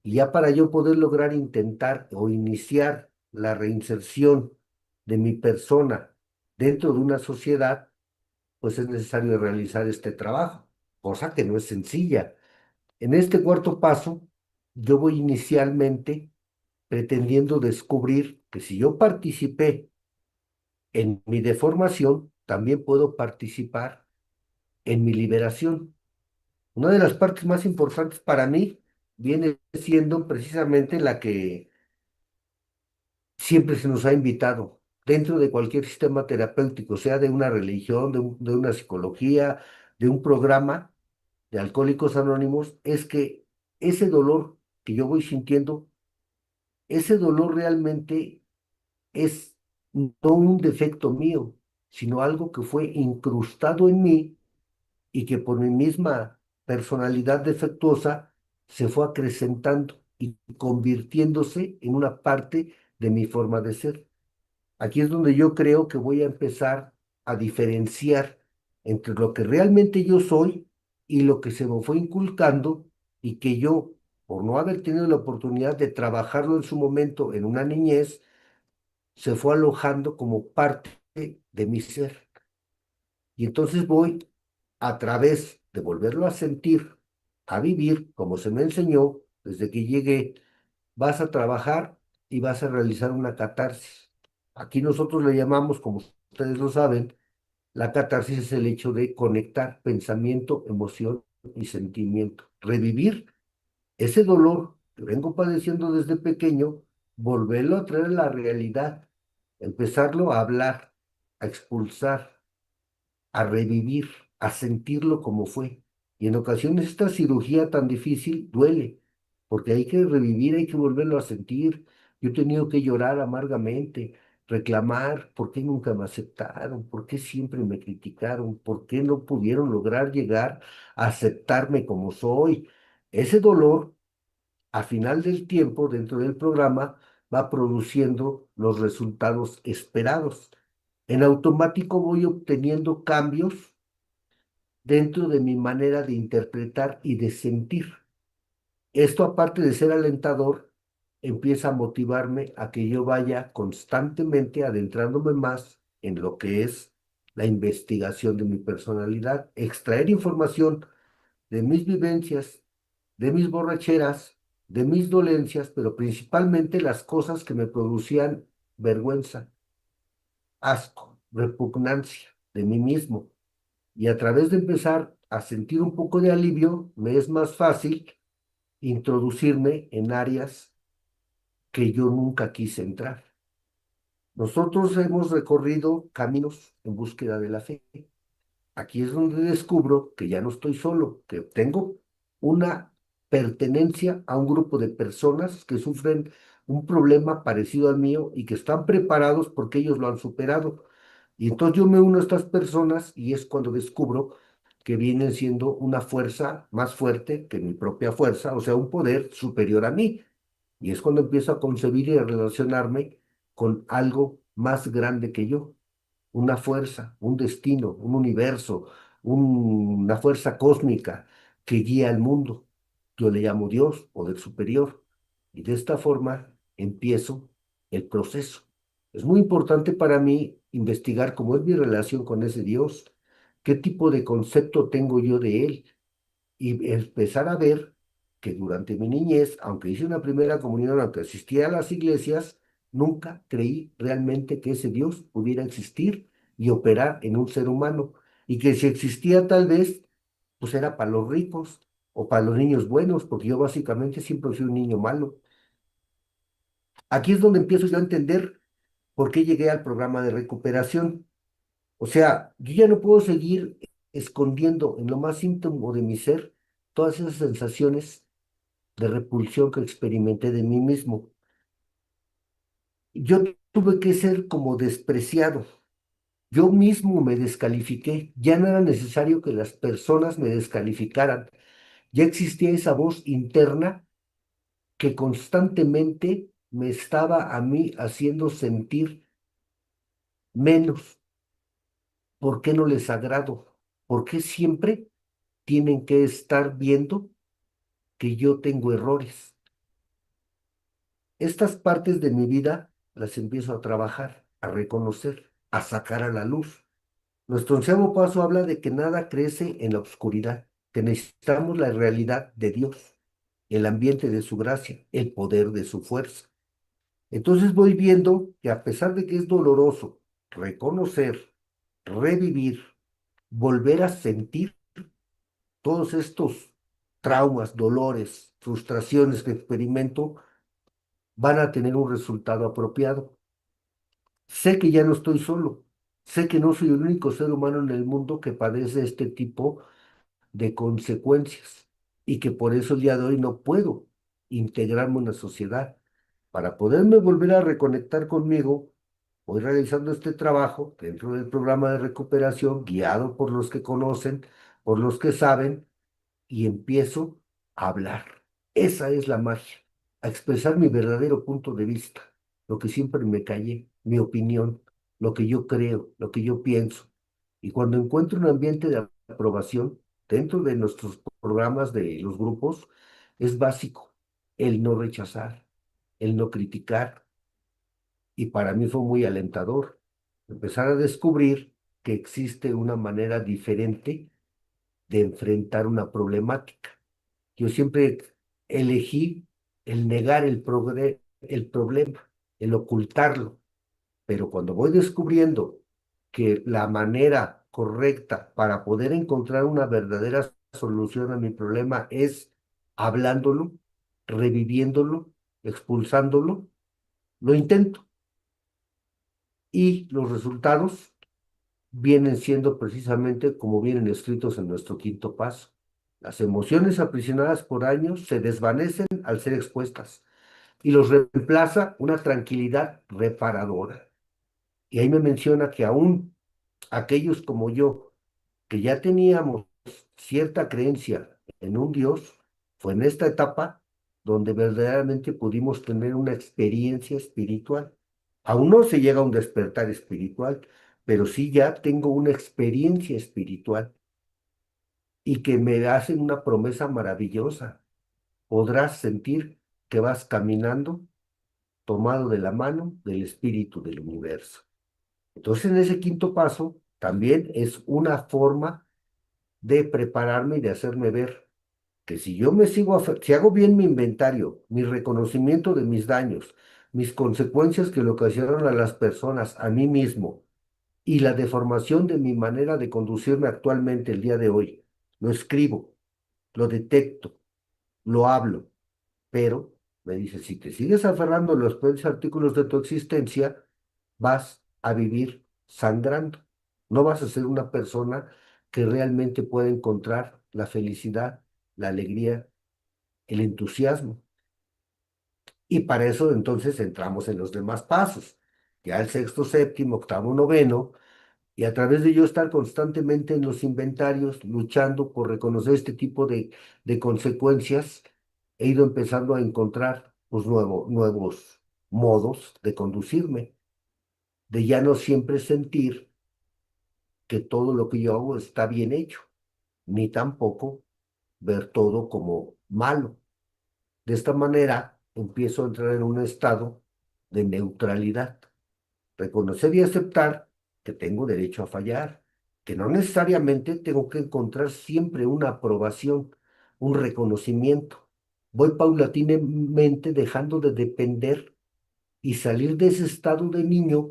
y ya para yo poder lograr intentar o iniciar la reinserción de mi persona dentro de una sociedad, pues es necesario realizar este trabajo, cosa que no es sencilla. En este cuarto paso, yo voy inicialmente pretendiendo descubrir que si yo participé en mi deformación, también puedo participar en mi liberación. Una de las partes más importantes para mí viene siendo precisamente la que siempre se nos ha invitado dentro de cualquier sistema terapéutico, sea de una religión, de una psicología, de un programa de Alcohólicos Anónimos, es que ese dolor que yo voy sintiendo, ese dolor realmente es no un defecto mío, sino algo que fue incrustado en mí y que por mi misma personalidad defectuosa se fue acrecentando y convirtiéndose en una parte de mi forma de ser. Aquí es donde yo creo que voy a empezar a diferenciar entre lo que realmente yo soy y lo que se me fue inculcando y que yo, por no haber tenido la oportunidad de trabajarlo en su momento en una niñez, se fue alojando como parte de mi ser. Y entonces voy a través de volverlo a sentir, a vivir como se me enseñó desde que llegué, vas a trabajar y vas a realizar una catarsis. Aquí nosotros le llamamos, como ustedes lo saben, la catarsis es el hecho de conectar pensamiento, emoción y sentimiento. Revivir ese dolor que vengo padeciendo desde pequeño, volverlo a traer a la realidad, empezarlo a hablar, a expulsar, a revivir. a sentirlo como fue. Y en ocasiones esta cirugía tan difícil duele, porque hay que revivir, hay que volverlo a sentir. Yo he tenido que llorar amargamente, reclamar por qué nunca me aceptaron, por qué siempre me criticaron, por qué no pudieron lograr llegar a aceptarme como soy. Ese dolor, a final del tiempo, dentro del programa, va produciendo los resultados esperados. En automático voy obteniendo cambios dentro de mi manera de interpretar y de sentir. Esto, aparte de ser alentador, empieza a motivarme a que yo vaya constantemente adentrándome más en lo que es la investigación de mi personalidad, extraer información de mis vivencias, de mis borracheras, de mis dolencias, pero principalmente las cosas que me producían vergüenza, asco, repugnancia de mí mismo. Y a través de empezar a sentir un poco de alivio, me es más fácil introducirme en áreas que yo nunca quise entrar. Nosotros hemos recorrido caminos en búsqueda de la fe. Aquí es donde descubro que ya no estoy solo, que tengo una pertenencia a un grupo de personas que sufren un problema parecido al mío y que están preparados porque ellos lo han superado. Y entonces yo me uno a estas personas y es cuando descubro que vienen siendo una fuerza más fuerte que mi propia fuerza, o sea, un poder superior a mí. Y es cuando empiezo a concebir y a relacionarme con algo más grande que yo, una fuerza, un destino, un universo, una fuerza cósmica que guía al mundo. Yo le llamo Dios, poder superior. Y de esta forma empiezo el proceso. Es muy importante para mí investigar cómo es mi relación con ese Dios, qué tipo de concepto tengo yo de él, y empezar a ver que durante mi niñez, aunque hice una primera comunión, aunque asistía a las iglesias, nunca creí realmente que ese Dios pudiera existir y operar en un ser humano. Y que si existía tal vez, pues era para los ricos o para los niños buenos, porque yo básicamente siempre fui un niño malo. Aquí es donde empiezo yo a entender por qué llegué al programa de recuperación. O sea, yo ya no puedo seguir escondiendo en lo más íntimo de mi ser todas esas sensaciones de repulsión que experimenté de mí mismo. Yo tuve que ser como despreciado. Yo mismo me descalifiqué. Ya no era necesario que las personas me descalificaran. Ya existía esa voz interna que constantemente me estaba a mí haciendo sentir menos. ¿Por qué no les agrado? ¿Por qué siempre tienen que estar viendo que yo tengo errores? Estas partes de mi vida las empiezo a trabajar, a reconocer, a sacar a la luz. Nuestro onceavo paso habla de que nada crece en la oscuridad, que necesitamos la realidad de Dios, el ambiente de su gracia, el poder de su fuerza. Entonces voy viendo que a pesar de que es doloroso reconocer, revivir, volver a sentir todos estos traumas, dolores, frustraciones que experimento, van a tener un resultado apropiado. Sé que ya no estoy solo. Sé que no soy el único ser humano en el mundo que padece este tipo de consecuencias y que por eso el día de hoy no puedo integrarme en la sociedad. Para poderme volver a reconectar conmigo, voy realizando este trabajo dentro del programa de recuperación, guiado por los que conocen, por los que saben, y empiezo a hablar. Esa es la magia, a expresar mi verdadero punto de vista, lo que siempre me callé, mi opinión, lo que yo creo, lo que yo pienso. Y cuando encuentro un ambiente de aprobación dentro de nuestros programas de los grupos, es básico el no rechazar, el no criticar. Y para mí fue muy alentador empezar a descubrir que existe una manera diferente de enfrentar una problemática. Yo siempre elegí el negar el problema, el ocultarlo, pero cuando voy descubriendo que la manera correcta para poder encontrar una verdadera solución a mi problema es hablándolo, reviviéndolo, expulsándolo, lo intento y los resultados vienen siendo precisamente como vienen escritos en nuestro quinto paso. Las emociones aprisionadas por años se desvanecen al ser expuestas y los reemplaza una tranquilidad reparadora. Y ahí me menciona que aún aquellos como yo, que ya teníamos cierta creencia en un Dios, fue en esta etapa donde verdaderamente pudimos tener una experiencia espiritual. Aún no se llega a un despertar espiritual, pero sí ya tengo una experiencia espiritual y que me hacen una promesa maravillosa. Podrás sentir que vas caminando tomado de la mano del espíritu del universo. Entonces, en ese quinto paso, también es una forma de prepararme y de hacerme ver que si yo me sigo, si hago bien mi inventario, mi reconocimiento de mis daños, mis consecuencias que le ocasionaron a las personas, a mí mismo, y la deformación de mi manera de conducirme actualmente el día de hoy, lo escribo, lo detecto, lo hablo, pero me dice, si te sigues aferrando a los peores artículos de tu existencia, vas a vivir sangrando. No vas a ser una persona que realmente pueda encontrar la felicidad, la alegría, el entusiasmo. Y para eso entonces entramos en los demás pasos. Ya el sexto, séptimo, octavo, noveno, y a través de yo estar constantemente en los inventarios, luchando por reconocer este tipo de consecuencias, he ido empezando a encontrar pues, nuevos modos de conducirme, de ya no siempre sentir que todo lo que yo hago está bien hecho, ni tampoco ver todo como malo. De esta manera empiezo a entrar en un estado de neutralidad, reconocer y aceptar que tengo derecho a fallar, que no necesariamente tengo que encontrar siempre una aprobación, un reconocimiento. Voy paulatinamente dejando de depender y salir de ese estado de niño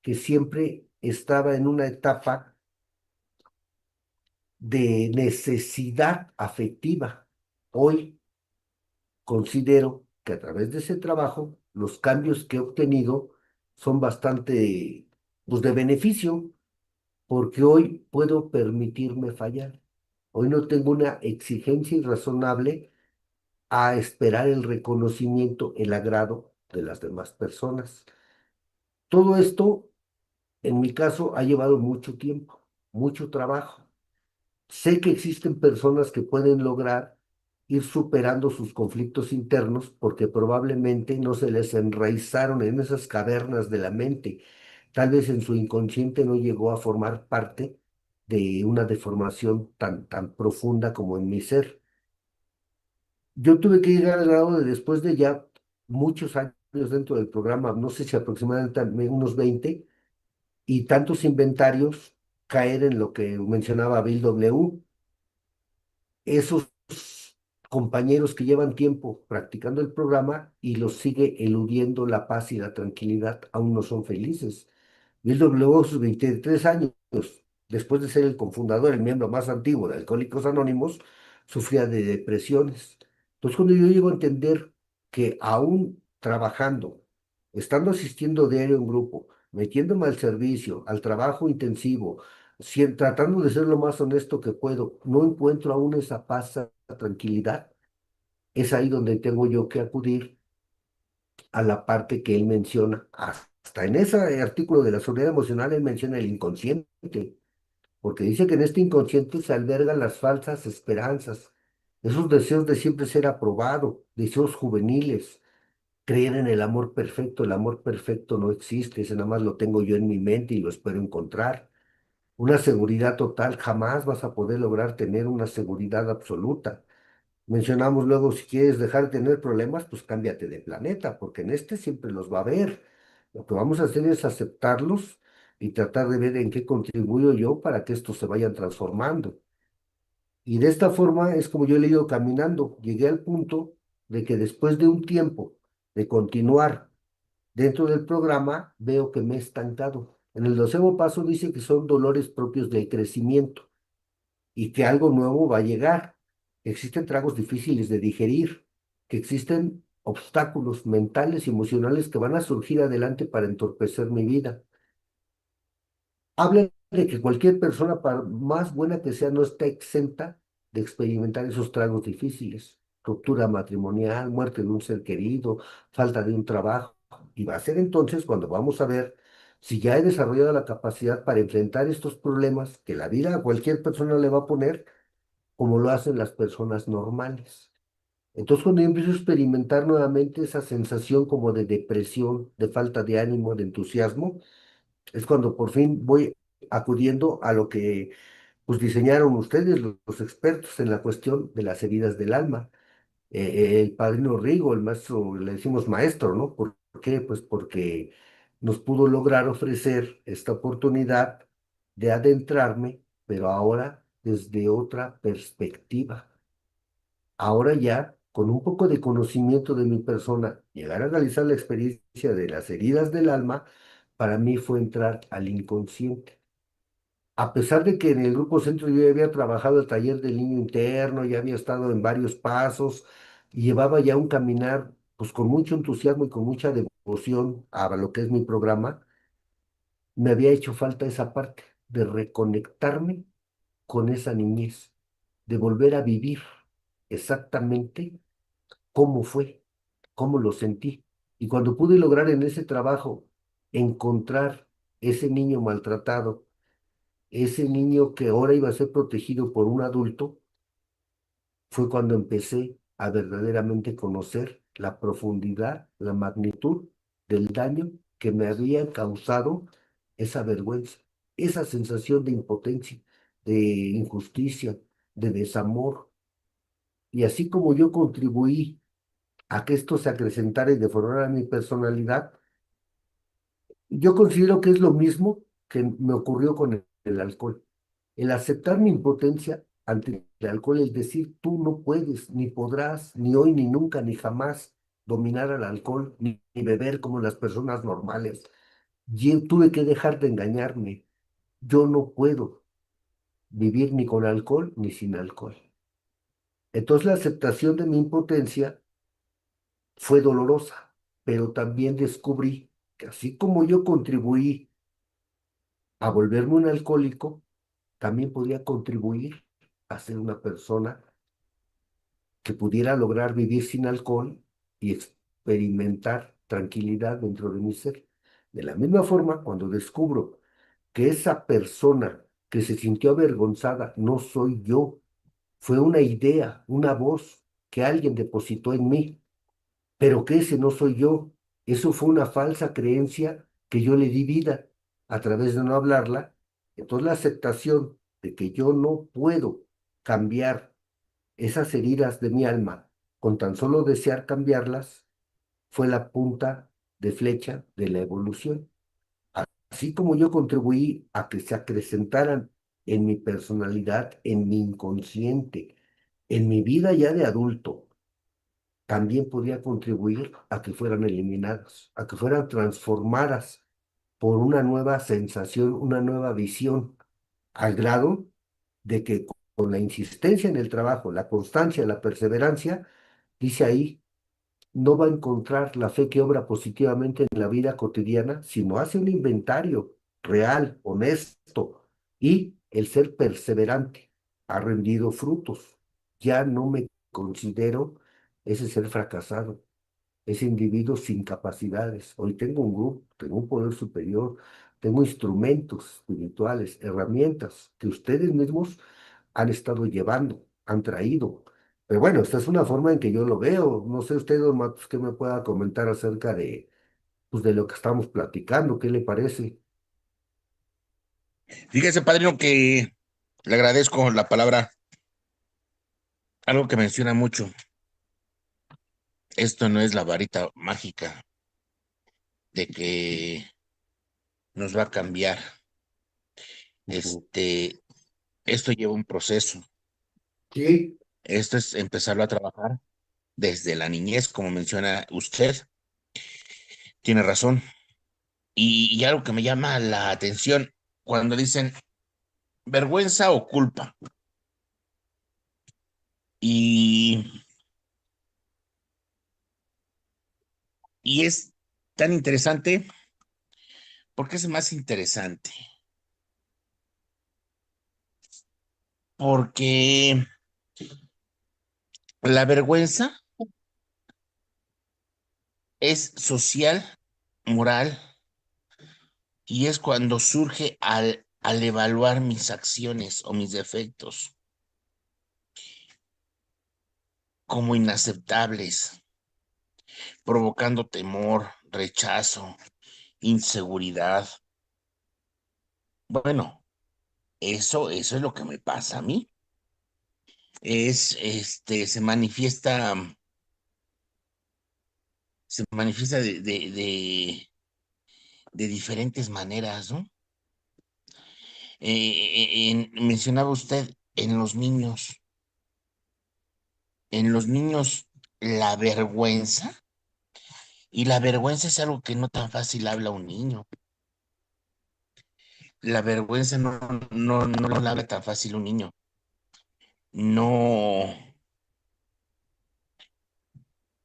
que siempre estaba en una etapa de necesidad afectiva. Hoy considero que a través de ese trabajo, los cambios que he obtenido son bastante, pues, de beneficio, porque hoy puedo permitirme fallar. Hoy no tengo una exigencia irrazonable a esperar el reconocimiento, el agrado de las demás personas. Todo esto, en mi caso, ha llevado mucho tiempo, mucho trabajo. Sé que existen personas que pueden lograr ir superando sus conflictos internos porque probablemente no se les enraizaron en esas cavernas de la mente. Tal vez en su inconsciente no llegó a formar parte de una deformación tan profunda como en mi ser. Yo tuve que llegar al grado de después de ya muchos años dentro del programa, no sé si aproximadamente unos 20 y tantos inventarios, caer en lo que mencionaba Bill W. Esos compañeros que llevan tiempo practicando el programa y los sigue eludiendo la paz y la tranquilidad, aún no son felices. Bill W. a sus 23 años, después de ser el cofundador, el miembro más antiguo de Alcohólicos Anónimos, sufría de depresiones. Entonces, cuando yo llego a entender que aún trabajando, estando asistiendo diario en grupo, metiéndome al servicio, al trabajo intensivo, tratando de ser lo más honesto que puedo, no encuentro aún esa paz, esa tranquilidad, es ahí donde tengo yo que acudir a la parte que él menciona. Hasta en ese artículo de la seguridad emocional él menciona el inconsciente, porque dice que en este inconsciente se albergan las falsas esperanzas, esos deseos de siempre ser aprobado, deseos juveniles, creer en el amor perfecto. El amor perfecto no existe, ese nada más lo tengo yo en mi mente y lo espero encontrar. Una seguridad total, jamás vas a poder lograr tener una seguridad absoluta. Mencionamos luego, si quieres dejar de tener problemas, pues cámbiate de planeta, porque en este siempre los va a haber. Lo que vamos a hacer es aceptarlos y tratar de ver en qué contribuyo yo para que estos se vayan transformando. Y de esta forma es como yo he ido caminando. Llegué al punto de que después de un tiempo de continuar dentro del programa, veo que me he estancado. En el 12º paso dice que son dolores propios del crecimiento y que algo nuevo va a llegar. Existen tragos difíciles de digerir, que existen obstáculos mentales y emocionales que van a surgir adelante para entorpecer mi vida. Habla de que cualquier persona, más buena que sea, no está exenta de experimentar esos tragos difíciles. Ruptura matrimonial, muerte de un ser querido, falta de un trabajo. Y va a ser entonces cuando vamos a ver si ya he desarrollado la capacidad para enfrentar estos problemas que la vida a cualquier persona le va a poner, como lo hacen las personas normales. Entonces, cuando yo empiezo a experimentar nuevamente esa sensación como de depresión, de falta de ánimo, de entusiasmo, es cuando por fin voy acudiendo a lo que pues diseñaron ustedes, los expertos en la cuestión de las heridas del alma. El padrino Rigo, el maestro, le decimos maestro, ¿no? ¿Por qué? Pues porque nos pudo lograr ofrecer esta oportunidad de adentrarme, pero ahora desde otra perspectiva. Ahora ya, con un poco de conocimiento de mi persona, llegar a realizar la experiencia de las heridas del alma, para mí fue entrar al inconsciente. A pesar de que en el Grupo Centro yo ya había trabajado el taller del niño interno, ya había estado en varios pasos y llevaba ya un caminar pues con mucho entusiasmo y con mucha devoción a lo que es mi programa, me había hecho falta esa parte de reconectarme con esa niñez, de volver a vivir exactamente cómo fue, cómo lo sentí. Y cuando pude lograr en ese trabajo encontrar ese niño maltratado, ese niño que ahora iba a ser protegido por un adulto, fue cuando empecé a verdaderamente conocer la profundidad, la magnitud del daño que me había causado esa vergüenza, esa sensación de impotencia, de injusticia, de desamor. Y así como yo contribuí a que esto se acrecentara y deformara mi personalidad, yo considero que es lo mismo que me ocurrió con el alcohol. El aceptar mi impotencia ante el alcohol, es decir, tú no puedes, ni podrás, ni hoy, ni nunca, ni jamás dominar al alcohol, ni beber como las personas normales. Yo tuve que dejar de engañarme. Yo no puedo vivir ni con alcohol ni sin alcohol. Entonces la aceptación de mi impotencia fue dolorosa, pero también descubrí que así como yo contribuí a volverme un alcohólico, también podía contribuir a ser una persona que pudiera lograr vivir sin alcohol y experimentar tranquilidad dentro de mi ser. De la misma forma, cuando descubro que esa persona que se sintió avergonzada no soy yo, fue una idea, una voz que alguien depositó en mí, pero que ese no soy yo. Eso fue una falsa creencia que yo le di vida a través de no hablarla. Entonces la aceptación de que yo no puedo cambiar esas heridas de mi alma con tan solo desear cambiarlas fue la punta de flecha de la evolución. Así como yo contribuí a que se acrecentaran en mi personalidad, en mi inconsciente, en mi vida ya de adulto, también podía contribuir a que fueran eliminadas, a que fueran transformadas por una nueva sensación, una nueva visión, al grado de que con la insistencia en el trabajo, la constancia, la perseverancia, dice ahí, no va a encontrar la fe que obra positivamente en la vida cotidiana, sino hace un inventario real, honesto, y el ser perseverante ha rendido frutos. Ya no me considero ese ser fracasado, ese individuo sin capacidades. Hoy tengo un grupo, tengo un poder superior, tengo instrumentos espirituales, herramientas que ustedes mismos han estado llevando, han traído. Pero bueno, esta es una forma en que yo lo veo. No sé usted, don Matos, qué me pueda comentar acerca de, pues, de lo que estamos platicando, ¿qué le parece? Fíjese, padrino, que le agradezco la palabra, algo que menciona mucho. Esto no es la varita mágica de que nos va a cambiar. Ujú. Este, esto lleva un proceso. Sí, Esto es empezarlo a trabajar desde la niñez, como menciona usted. Tiene razón. Y algo que me llama la atención, cuando dicen vergüenza o culpa. Y, y es tan interesante porque es más interesante. porque la vergüenza es social, moral, y es cuando surge al evaluar mis acciones o mis defectos como inaceptables, provocando temor, rechazo, inseguridad. Bueno, eso es lo que me pasa a mí. Se manifiesta de diferentes maneras, ¿no? Mencionaba usted en los niños la vergüenza, y la vergüenza es algo que no tan fácil habla un niño. La vergüenza no la habla tan fácil un niño. No,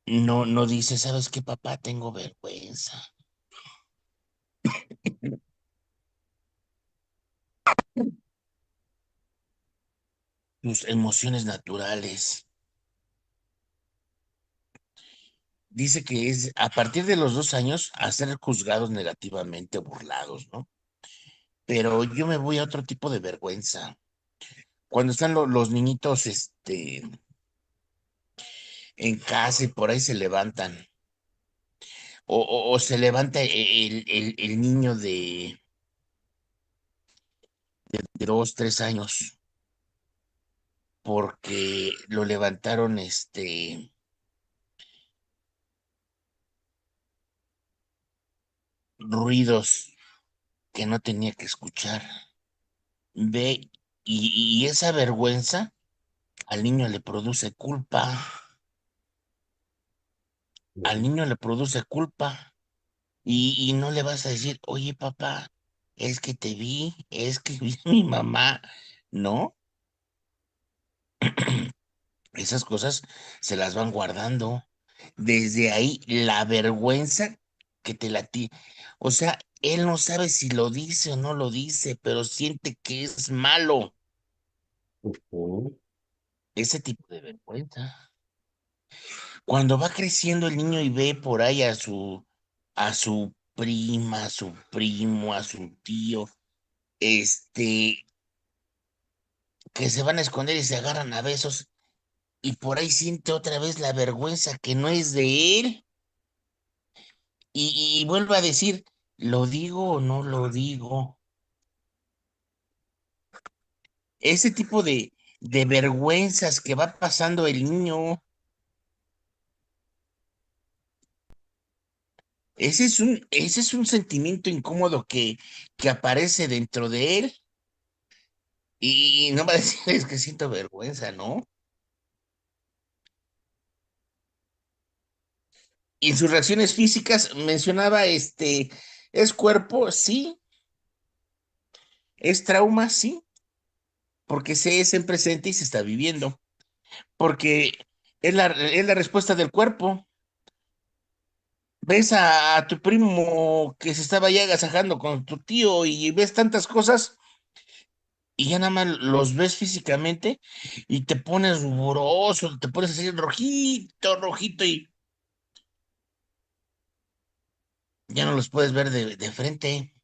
no dice, ¿sabes qué, papá? Tengo vergüenza. Tus emociones naturales. Dice que es a partir de los 2 años a ser juzgados negativamente, burlados, ¿no? Pero yo me voy a otro tipo de vergüenza. Cuando están los niñitos, en casa y por ahí se levantan, o se levanta el niño de 2, 3 años, porque lo levantaron, ruidos que no tenía que escuchar. Ve, y esa vergüenza al niño le produce culpa, al niño le produce culpa, y no le vas a decir, oye, papá, es que te vi, es que vi a mi mamá, ¿no? Esas cosas se las van guardando. Desde ahí, la vergüenza que te o sea, él no sabe si lo dice o no lo dice, pero siente que es malo. Ujú. Ese tipo de vergüenza. Cuando va creciendo el niño y ve por ahí a su prima, a su primo, a su tío, este, que se van a esconder y se agarran a besos, y por ahí siente otra vez la vergüenza que no es de él, y vuelve a decir, ¿lo digo o no lo digo? Ese tipo de vergüenzas que va pasando el niño, ese es un sentimiento incómodo que aparece dentro de él, y no va a decir, es que siento vergüenza, ¿no? Y en sus reacciones físicas mencionaba, es cuerpo, sí, es trauma, sí, porque se es en presente y se está viviendo, porque es la respuesta del cuerpo. Ves a tu primo que se estaba ya agasajando con tu tío y ves tantas cosas y ya nada más los ves físicamente y te pones ruboroso, te pones así rojito, rojito, y ya no los puedes ver de frente.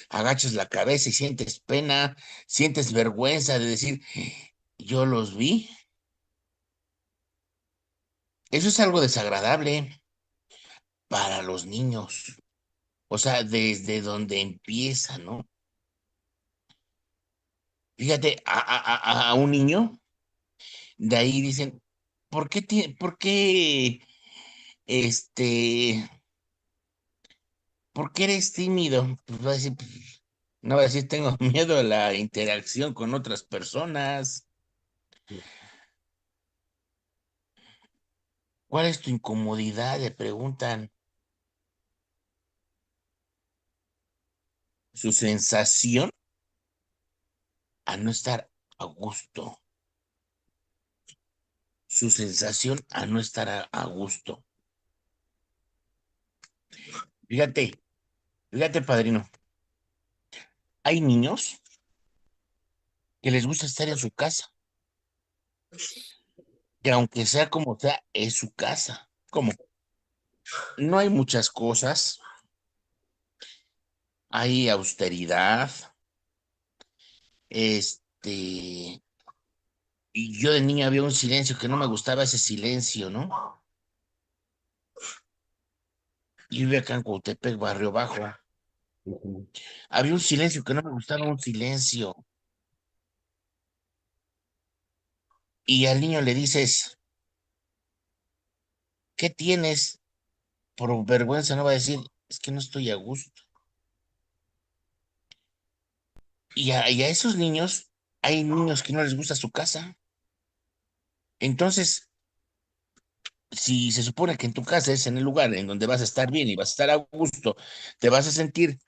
Agachas la cabeza y sientes pena, sientes vergüenza de decir, yo los vi. Eso es algo desagradable para los niños. O sea, desde donde empieza, ¿no? Fíjate, a un niño, de ahí dicen, este, ¿por qué eres tímido? Pues va a decir, pues, no va a decir, tengo miedo a la interacción con otras personas. ¿Cuál es tu incomodidad? Le preguntan. Su sensación a no estar a gusto. Su sensación a no estar a gusto. Fíjate, fíjate, padrino. Hay niños que les gusta estar en su casa, que aunque sea como sea, es su casa. Como no hay muchas cosas, hay austeridad, este, y yo de niño había un silencio que no me gustaba ese silencio, ¿no? Yo vivía acá en Cuautepec, Barrio Bajo. Ujú. Había un silencio que no me gustaba, un silencio. Y al niño le dices, ¿qué tienes? Por vergüenza no va a decir, es que no estoy a gusto. Y a esos niños, hay niños que no les gusta su casa. Entonces, si se supone que en tu casa es en el lugar en donde vas a estar bien y vas a estar a gusto, te vas a sentir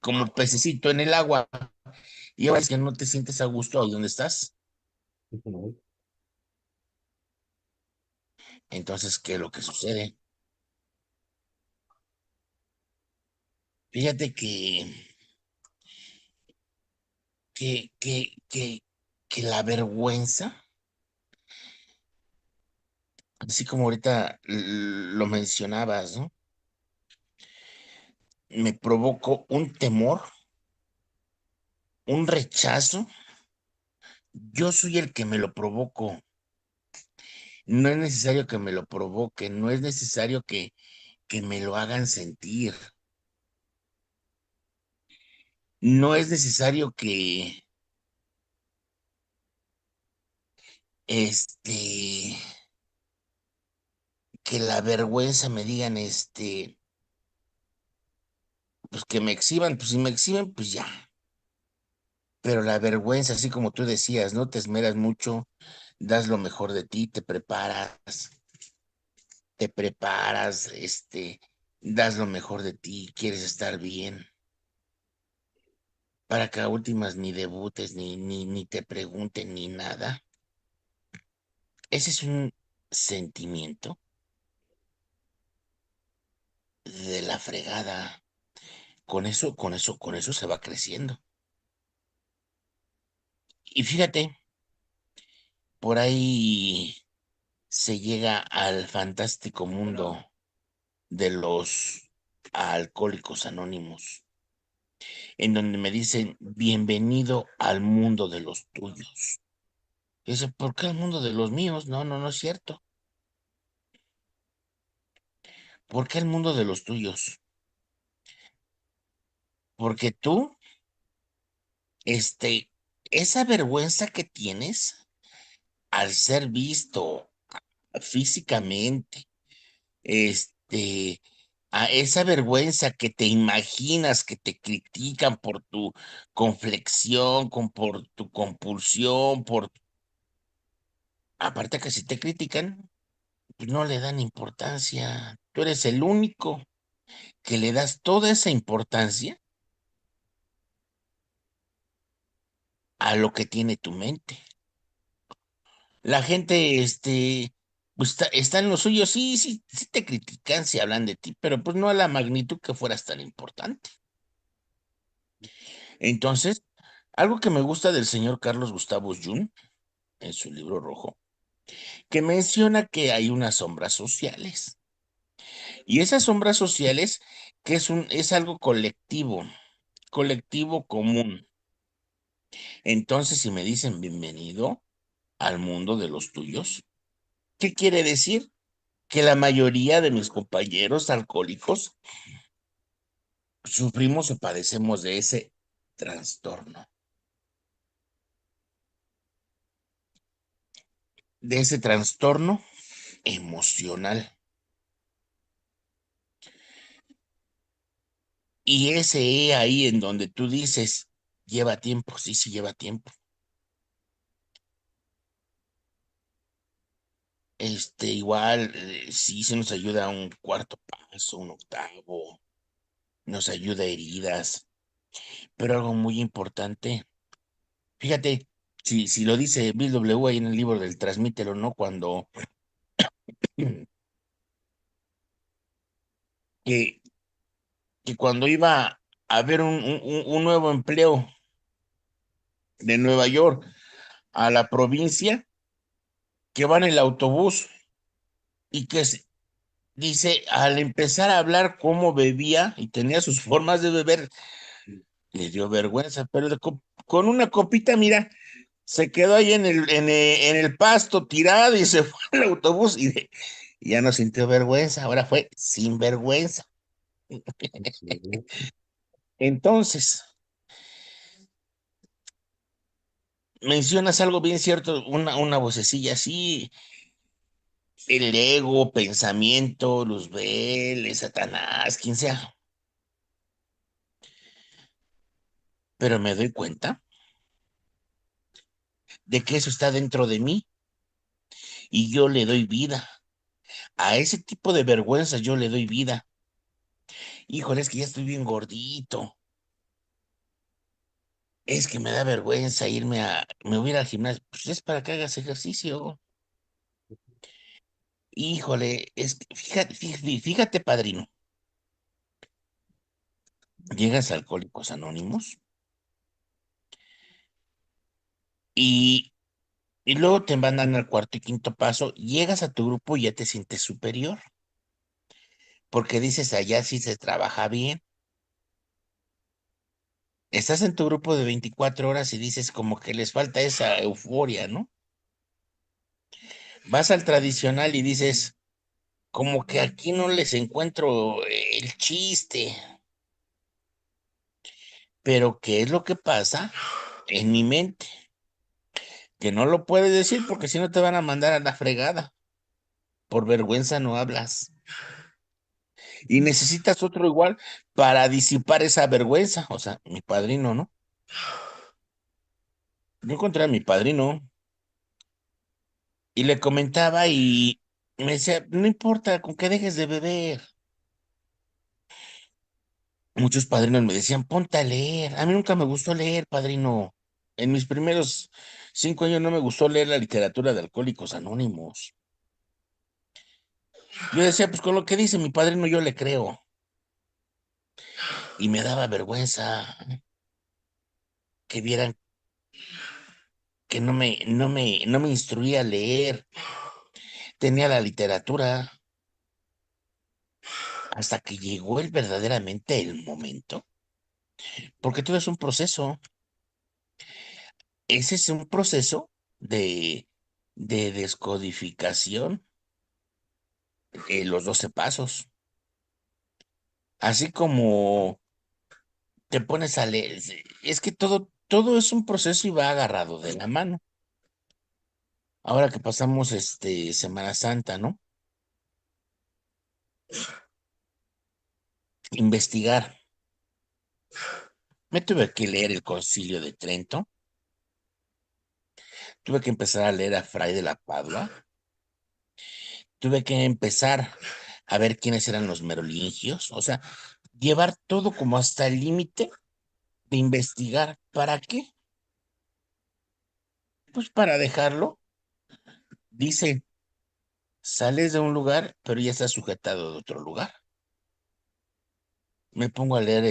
como pececito en el agua, y ahora es que no te sientes a gusto ahí donde estás. Ujú. Entonces, ¿qué es lo que sucede? Fíjate que, que, que, que la vergüenza, así como ahorita lo mencionabas, ¿no? Me provocó un temor, un rechazo. Yo soy el que me lo provoco. No es necesario que me lo provoquen, no es necesario que me lo hagan sentir. No es necesario este, que la vergüenza me digan, pues que me exhiban, pues si me exhiben, pues ya. Pero la vergüenza, así como tú decías, no te esmeras mucho, das lo mejor de ti, te preparas, das lo mejor de ti, quieres estar bien, para que a últimas ni debutes, ni te pregunten, ni nada. Ese es un sentimiento de la fregada. Con eso se va creciendo. Y fíjate, por ahí se llega al fantástico mundo de los alcohólicos anónimos, en donde me dicen, bienvenido al mundo de los tuyos. Y dice, ¿por qué el mundo de los míos? No, no, no es cierto. ¿Por qué el mundo de los tuyos? Porque tú, este, esa vergüenza que tienes al ser visto físicamente, este, a esa vergüenza que te imaginas que te critican por tu conflexión, por tu compulsión, aparte que si te critican, pues no le dan importancia. Tú eres el único que le das toda esa importancia a lo que tiene tu mente. La gente, pues está en lo suyo, sí, sí, sí te critican si hablan de ti, pero pues no a la magnitud que fueras tan importante. Entonces, algo que me gusta del señor Carlos Gustavo Jung, en su libro rojo, que menciona que hay unas sombras sociales. Y esas sombras sociales, que es algo colectivo, colectivo común. Entonces, si me dicen bienvenido al mundo de los tuyos, ¿qué quiere decir? Que la mayoría de mis compañeros alcohólicos sufrimos o padecemos de ese trastorno, de ese trastorno emocional. Y ese ahí en donde tú dices, lleva tiempo, sí, sí lleva tiempo. Igual, sí se nos ayuda un cuarto paso, un octavo, nos ayuda a heridas, pero algo muy importante, fíjate, si lo dice Bill W. ahí en el libro del Transmítelo, ¿no? Que, que cuando iba a haber un nuevo empleo, de Nueva York a la provincia, que va en el autobús y dice, al empezar a hablar cómo bebía y tenía sus formas de beber, le dio vergüenza, pero con una copita, mira, se quedó ahí en el pasto tirado y se fue al autobús y ya no sintió vergüenza, ahora fue sin vergüenza. Entonces, mencionas algo bien cierto, una vocecilla así, el ego, pensamiento, Luzbel, Satanás, quien sea, pero me doy cuenta de que eso está dentro de mí y yo le doy vida. A ese tipo de vergüenza yo le doy vida. Híjole, es que ya estoy bien gordito. Es que me da vergüenza me voy a ir al gimnasio. Pues es para que hagas ejercicio. Híjole, fíjate, padrino. Llegas a Alcohólicos Anónimos y, y luego te mandan al cuarto y quinto paso. Llegas a tu grupo y ya te sientes superior. Porque dices, allá sí se trabaja bien. Estás en tu grupo de 24 horas y dices como que les falta esa euforia, ¿no? Vas al tradicional y dices, como que aquí no les encuentro el chiste, pero ¿qué es lo que pasa en mi mente? Que no lo puedes decir porque si no te van a mandar a la fregada. Por vergüenza no hablas. Y necesitas otro igual para disipar esa vergüenza. O sea, mi padrino, ¿no? Yo encontré a mi padrino y le comentaba y me decía, no importa, con que dejes de beber. Muchos padrinos me decían, ponte a leer. A mí nunca me gustó leer, padrino. En mis primeros 5 años no me gustó leer la literatura de Alcohólicos Anónimos. Yo decía, pues con lo que dice mi padrino yo le creo. Y me daba vergüenza que vieran que no me instruía a leer. Tenía la literatura hasta que llegó verdaderamente el momento. Porque todo es un proceso. Ese es un proceso de descodificación, los 12 pasos. Así como te pones a leer, es que todo es un proceso y va agarrado de la mano. Ahora que pasamos Semana Santa, ¿no? Investigar. Me tuve que leer el Concilio de Trento, tuve que empezar a leer a Fray de la Padua, tuve que empezar a ver quiénes eran los merolingios, o sea, llevar todo como hasta el límite de investigar. ¿Para qué? Pues para dejarlo, dice, sales de un lugar, pero ya estás sujetado de otro lugar. Me pongo a leer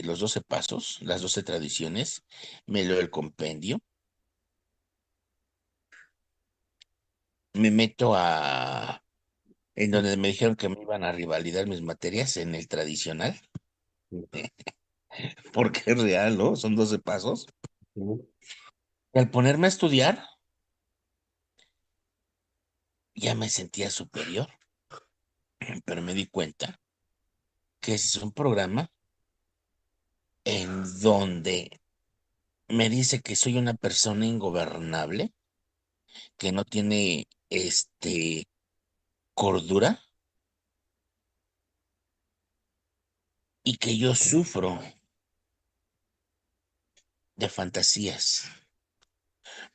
los 12 pasos, las 12 tradiciones, me leo el compendio, me meto en donde me dijeron que me iban a rivalidar mis materias en el tradicional, porque es real, ¿no? Son 12 pasos. Y al ponerme a estudiar, ya me sentía superior, pero me di cuenta que ese es un programa en donde me dice que soy una persona ingobernable, que no tiene cordura y que yo sufro de fantasías,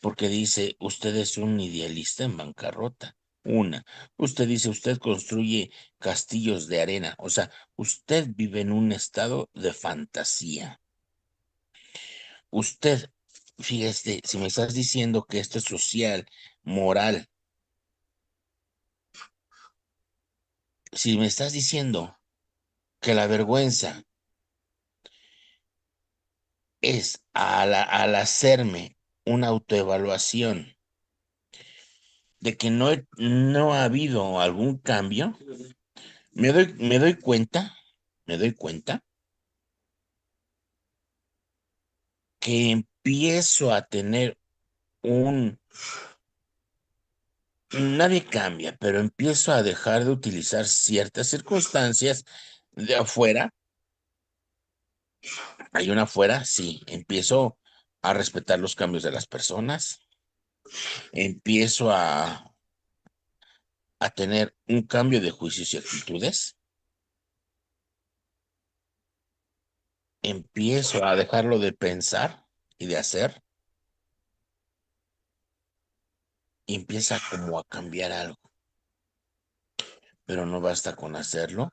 porque dice, usted es un idealista en bancarrota. Usted dice, usted construye castillos de arena, o sea, usted vive en un estado de fantasía. Usted, fíjese, si me estás diciendo que esto es social, moral, si me estás diciendo que la vergüenza es al hacerme una autoevaluación de que no ha habido algún cambio, me doy cuenta que empiezo a tener nadie cambia, pero empiezo a dejar de utilizar ciertas circunstancias de afuera. Hay una afuera, sí, empiezo a respetar los cambios de las personas, empiezo a tener un cambio de juicios y actitudes, empiezo a dejarlo de pensar y de hacer, y empieza como a cambiar algo, pero no basta con hacerlo,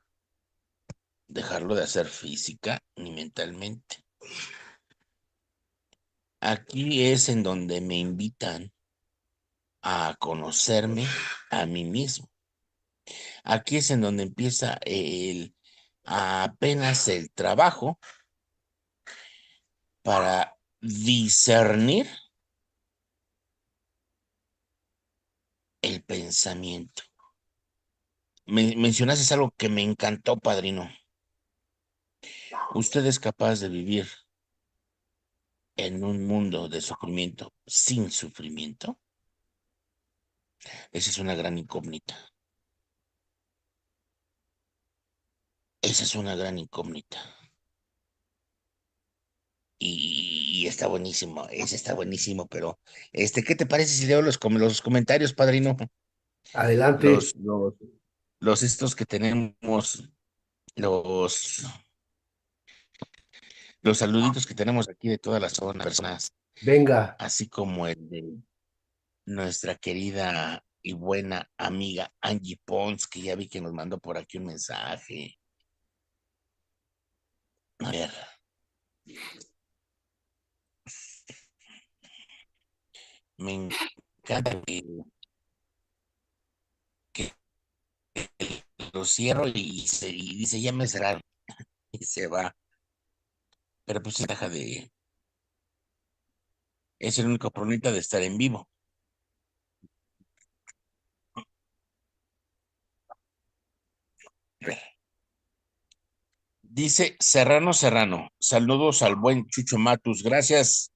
dejarlo de hacer física ni mentalmente. Aquí es en donde me invitan a conocerme a mí mismo. Aquí es en donde empieza apenas el trabajo para discernir el pensamiento. Mencionaste algo que me encantó, padrino. Usted es capaz de vivir en un mundo de sufrimiento sin sufrimiento. Esa es una gran incógnita. Esa es una gran incógnita. Y está buenísimo, ese está buenísimo, pero ¿qué te parece si leo los comentarios, padrino? Adelante, Los, los, los estos que tenemos, los, los saluditos que tenemos aquí de todas las zonas, personas, venga, así como el de nuestra querida y buena amiga Angie Pons, que ya vi que nos mandó por aquí un mensaje. A ver, me encanta que lo cierro y dice, ya me cerraron, y se va. Pero pues se deja es el único problema de estar en vivo. Dice Serrano, saludos al buen Chucho Matus. Gracias,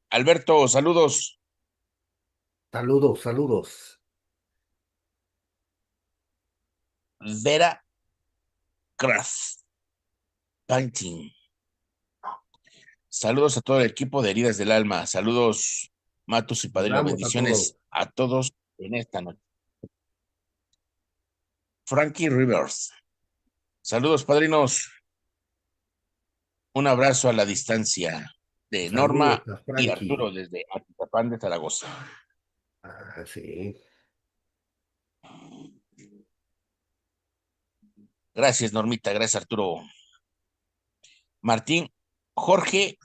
Alberto, saludos. saludos, saludos. Vera Craft Painting. Saludos a todo el equipo de Heridas del Alma. Saludos, Matus y Padrino. Saludamos a todos. Bendiciones a todos en esta noche. Frankie Rivers. Saludos, padrinos. Un abrazo a la distancia de Saludos Norma a y Arturo Frankie. desde Atizapán de Zaragoza. Ah, sí. Gracias, Normita. Gracias, Arturo. Martín Jorge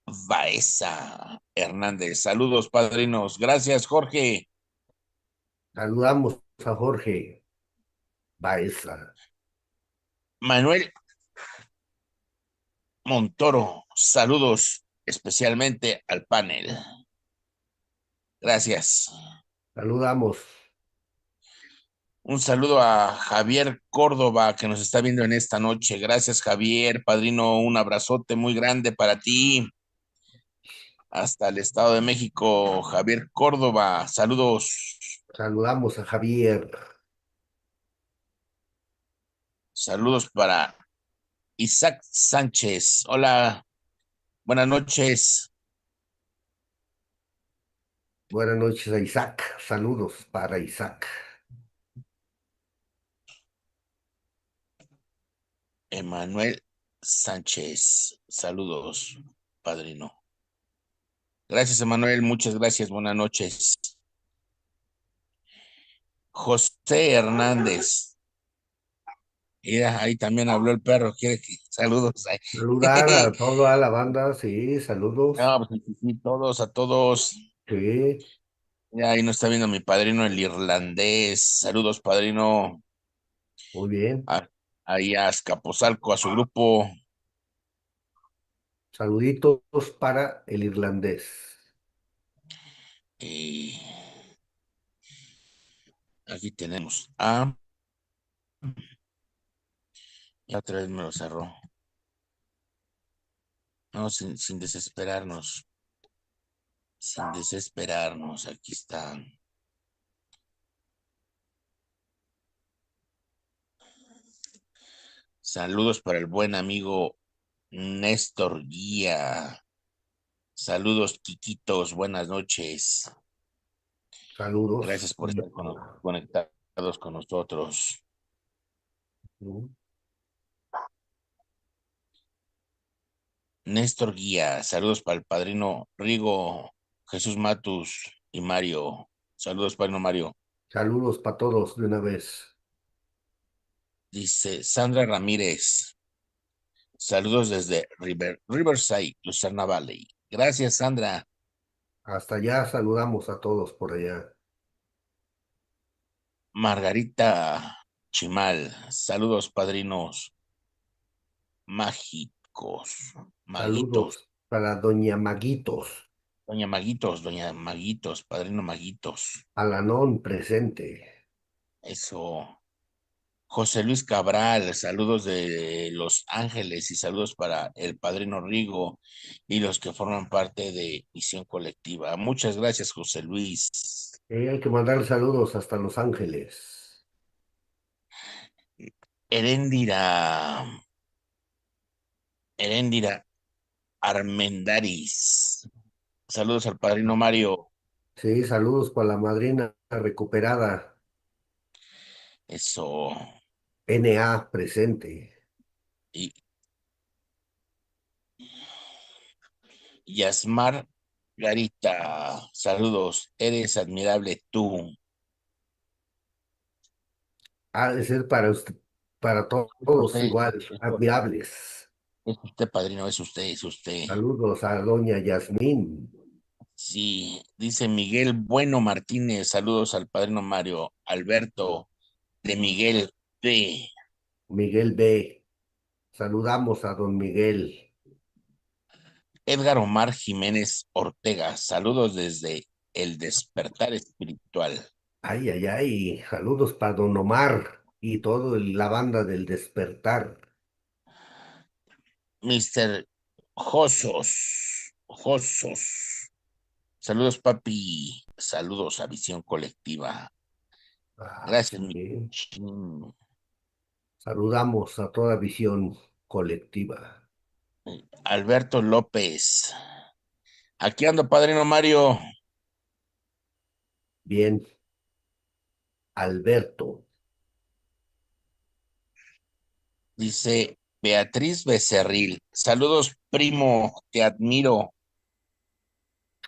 Baeza Hernández. Saludos, padrinos. Gracias, Jorge. Saludamos a Jorge Baeza. Manuel Montoro. Saludos especialmente al panel. Gracias. Saludamos. Un saludo a Javier Córdoba que nos está viendo en esta noche. Gracias, Javier, padrino. Un abrazote muy grande para ti. Hasta el Estado de México, Javier Córdoba. Saludos. Saludamos a Javier. Saludos para Isaac Sánchez. Hola, buenas noches. Buenas noches a Isaac. Saludos para Isaac. Emanuel Sánchez. Saludos, padrino. Gracias, Emanuel. Muchas gracias. Buenas noches. José Hernández. Mira, ahí también habló el perro. Quiere que saludos. Saludar a toda la banda, sí, saludos. No, pues sí, todos, a todos. Sí, Ya ahí nos está viendo mi padrino, el irlandés. Saludos, padrino. muy bien. A- Ahí a Azcapotzalco, a su grupo. Saluditos para el irlandés. Y aquí tenemos a. Y otra vez me lo cerró. No, sin desesperarnos. Sin desesperarnos. Aquí está. Saludos para el buen amigo Néstor Guía. Saludos, Quiquitos. Buenas noches. Saludos. Gracias por estar conectados con nosotros. Mm. Néstor Guía. Saludos para el padrino Rigo, Jesús Matus y Mario. Saludos, padrino Mario. Saludos para todos de una vez. Dice Sandra Ramírez. Saludos desde Riverside, Lucerna Valley. Gracias, Sandra. Hasta allá saludamos a todos por allá. Margarita Chimal. Saludos, padrinos mágicos. Maguitos. Saludos para Doña Maguitos, Doña Maguitos, padrino Maguitos. Alanón presente. Eso. José Luis Cabral, saludos de Los Ángeles y saludos para el padrino Rigo y los que forman parte de Misión Colectiva. Muchas gracias, José Luis. Hay que mandar saludos hasta Los Ángeles. Heréndira, Heréndira Armendaris. Saludos al padrino Mario. Sí, saludos para la madrina recuperada. Eso. NA presente. Y Yasmar Garita, saludos. Eres admirable tú. Ha de ser para usted, para todos Usted, igual, admirables. es usted, padrino, es usted, es usted. Saludos a Doña Yasmín, Sí, dice Miguel Bueno Martínez, saludos al padrino Mario Alberto de Miguel P. Miguel B. Saludamos a don Miguel. Edgar Omar Jiménez Ortega, saludos desde el despertar espiritual. Ay, ay, ay. Saludos para don Omar y toda la banda del Despertar. Mister Josos, saludos papi, saludos a Visión Colectiva. Ah, Gracias, mi sí. chin. Saludamos a toda visión colectiva. Alberto López. Aquí ando, padrino Mario. Bien, Alberto. Dice Beatriz Becerril. Saludos, primo, te admiro.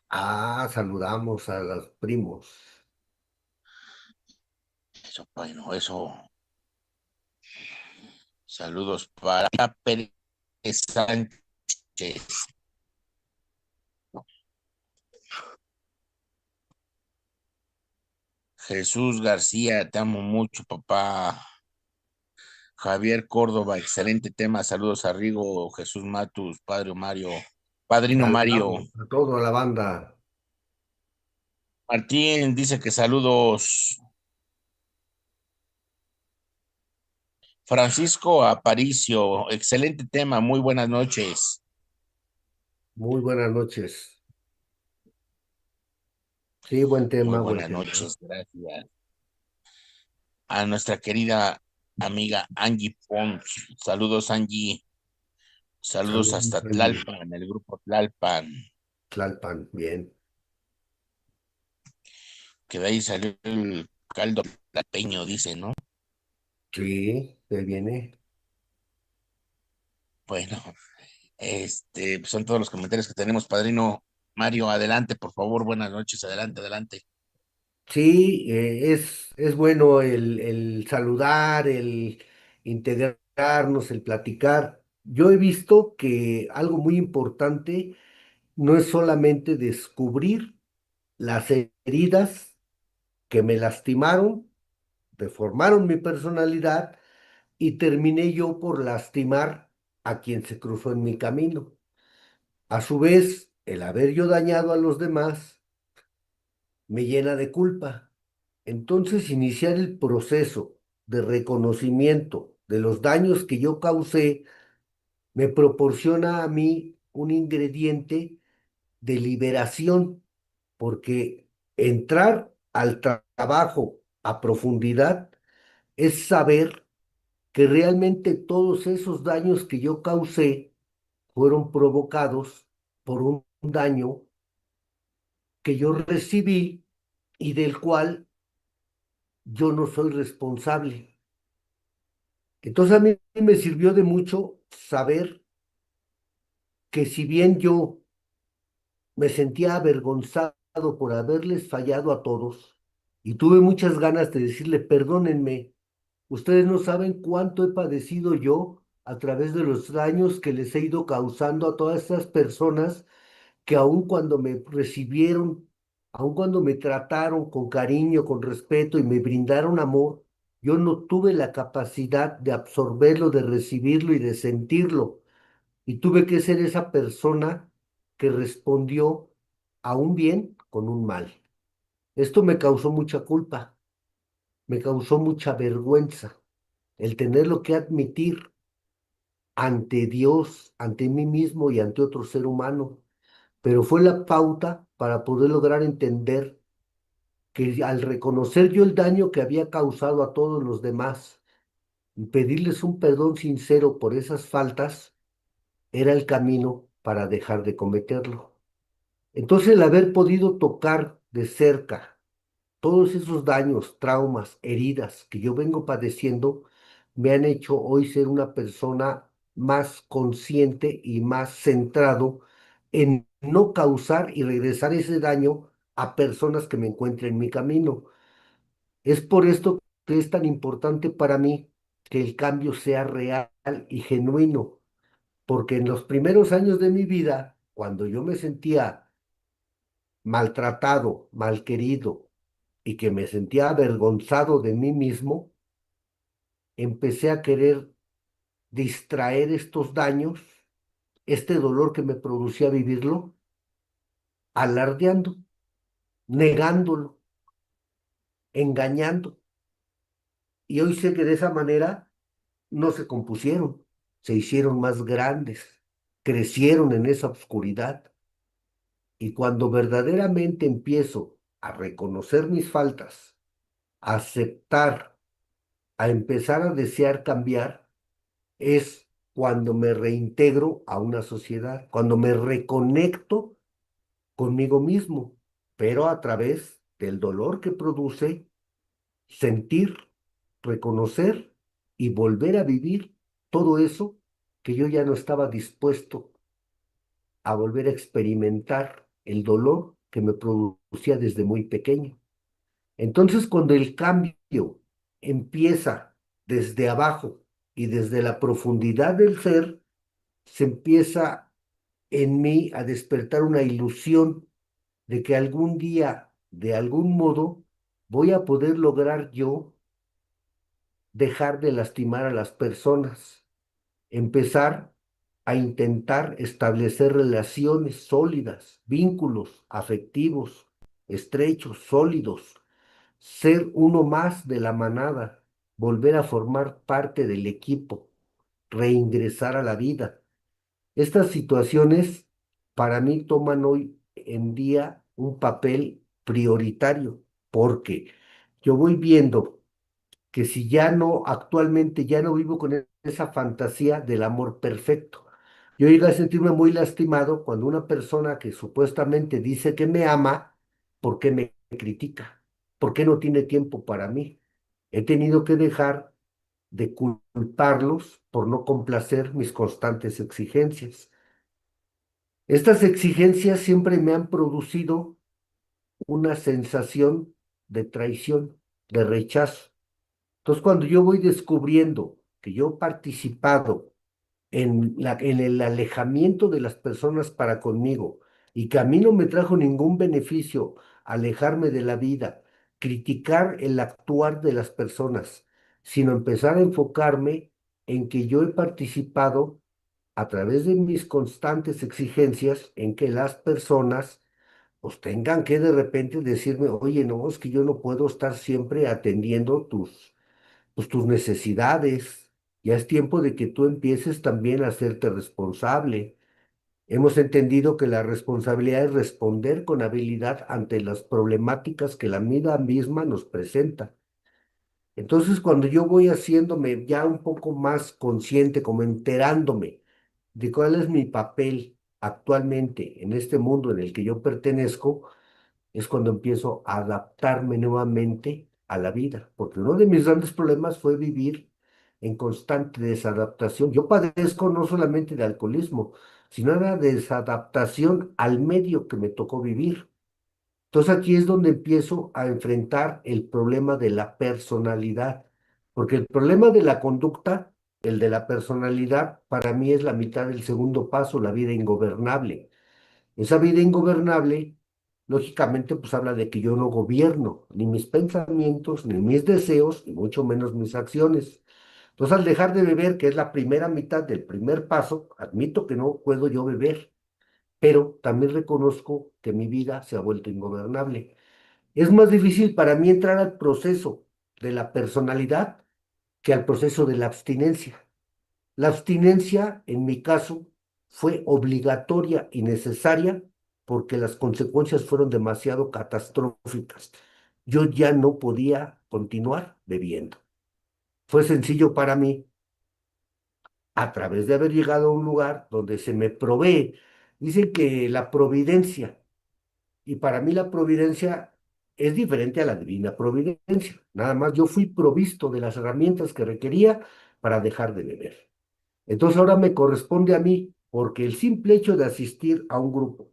Ah, saludamos a los primos. Eso, bueno, eso. Saludos para Pérez Sánchez. Jesús García, te amo mucho, papá. Javier Córdoba, excelente tema. Saludos a Rigo, Jesús Matus, Padre Mario, Padrino Mario. Saludamos a toda la banda. Martín dice que saludos. Francisco Aparicio, excelente tema, muy buenas noches. Muy buenas noches. Sí, buen Muy tema, buen buenas tema. noches, gracias. A nuestra querida amiga Angie Pons. Saludos, Angie. Saludos Saludos, hasta Angie. Tlalpan, el grupo Tlalpan, Tlalpan, bien. que de ahí salió el caldo tlalpeño, dice, ¿no? Sí, se viene. Bueno, pues son todos los comentarios que tenemos, padrino Mario. Adelante, por favor, buenas noches, adelante, adelante. Sí, es bueno el saludar, el integrarnos, el platicar. Yo he visto que algo muy importante no es solamente descubrir las heridas que me lastimaron, deformaron mi personalidad y terminé yo por lastimar a quien se cruzó en mi camino. A su vez, el haber yo dañado a los demás me llena de culpa. Entonces, iniciar el proceso de reconocimiento de los daños que yo causé me proporciona a mí un ingrediente de liberación, porque entrar al trabajo a profundidad es saber que realmente todos esos daños que yo causé fueron provocados por un daño que yo recibí y del cual yo no soy responsable. Entonces a mí me sirvió de mucho saber que si bien yo me sentía avergonzado por haberles fallado a todos y tuve muchas ganas de decirle, perdónenme, ustedes no saben cuánto he padecido yo a través de los daños que les he ido causando a todas estas personas que aun cuando me recibieron, aun cuando me trataron con cariño, con respeto y me brindaron amor, yo no tuve la capacidad de absorberlo, de recibirlo y de sentirlo. Y tuve que ser esa persona que respondió a un bien con un mal. Esto me causó mucha culpa, me causó mucha vergüenza el tenerlo que admitir ante Dios, ante mí mismo y ante otro ser humano. Pero fue la pauta para poder lograr entender que al reconocer yo el daño que había causado a todos los demás y pedirles un perdón sincero por esas faltas, era el camino para dejar de cometerlo. Entonces el haber podido tocar de cerca todos esos daños, traumas, heridas que yo vengo padeciendo, me han hecho hoy ser una persona más consciente y más centrado en no causar y regresar ese daño a personas que me encuentren en mi camino. Es por esto que es tan importante para mí que el cambio sea real y genuino, porque en los primeros años de mi vida, cuando yo me sentía maltratado, malquerido y que me sentía avergonzado de mí mismo, empecé a querer distraer estos daños, este dolor que me producía vivirlo, alardeando, negándolo, engañando. Y hoy sé que de esa manera no se compusieron, se hicieron más grandes, crecieron en esa oscuridad. Y cuando verdaderamente empiezo a reconocer mis faltas, a aceptar, a empezar a desear cambiar, es cuando me reintegro a una sociedad, cuando me reconecto conmigo mismo, pero a través del dolor que produce sentir, reconocer y volver a vivir todo eso que yo ya no estaba dispuesto a volver a experimentar el dolor que me producía desde muy pequeño. Entonces, cuando el cambio empieza desde abajo y desde la profundidad del ser, se empieza en mí a despertar una ilusión de que algún día, de algún modo, voy a poder lograr yo dejar de lastimar a las personas, empezar a intentar establecer relaciones sólidas, vínculos afectivos, estrechos, sólidos, ser uno más de la manada, volver a formar parte del equipo, reingresar a la vida. Estas situaciones para mí toman hoy en día un papel prioritario, porque yo voy viendo que si ya no, actualmente ya no vivo con esa fantasía del amor perfecto. Yo llegué a sentirme muy lastimado cuando una persona que supuestamente dice que me ama, ¿por qué me critica? ¿Por qué no tiene tiempo para mí? He tenido que dejar de culparlos por no complacer mis constantes exigencias. Estas exigencias siempre me han producido una sensación de traición, de rechazo. Entonces, cuando yo voy descubriendo que yo he participado en el alejamiento de las personas para conmigo y que a mí no me trajo ningún beneficio alejarme de la vida, criticar el actuar de las personas, sino empezar a enfocarme en que yo he participado a través de mis constantes exigencias en que las personas pues tengan que de repente decirme, oye, no, es que yo no puedo estar siempre atendiendo tus necesidades. Ya es tiempo de que tú empieces también a hacerte responsable. Hemos entendido que la responsabilidad es responder con habilidad ante las problemáticas que la vida misma nos presenta. Entonces, cuando yo voy haciéndome ya un poco más consciente, como enterándome de cuál es mi papel actualmente en este mundo en el que yo pertenezco, es cuando empiezo a adaptarme nuevamente a la vida, porque uno de mis grandes problemas fue vivir en constante desadaptación. Yo padezco no solamente de alcoholismo, sino de desadaptación al medio que me tocó vivir. Entonces aquí es donde empiezo a enfrentar el problema de la personalidad, porque el problema de la conducta, el de la personalidad, para mí es la mitad del segundo paso, la vida ingobernable. Esa vida ingobernable, lógicamente, pues habla de que yo no gobierno ni mis pensamientos, ni mis deseos, y mucho menos mis acciones. Entonces, al dejar de beber, que es la primera mitad del primer paso, admito que no puedo yo beber, pero también reconozco que mi vida se ha vuelto ingobernable. Es más difícil para mí entrar al proceso de la personalidad que al proceso de la abstinencia. La abstinencia, en mi caso, fue obligatoria y necesaria porque las consecuencias fueron demasiado catastróficas. Yo ya no podía continuar bebiendo. Fue sencillo para mí, a través de haber llegado a un lugar donde se me provee. Dicen que la providencia, y para mí la providencia es diferente a la divina providencia. Nada más yo fui provisto de las herramientas que requería para dejar de beber. Entonces ahora me corresponde a mí, porque el simple hecho de asistir a un grupo,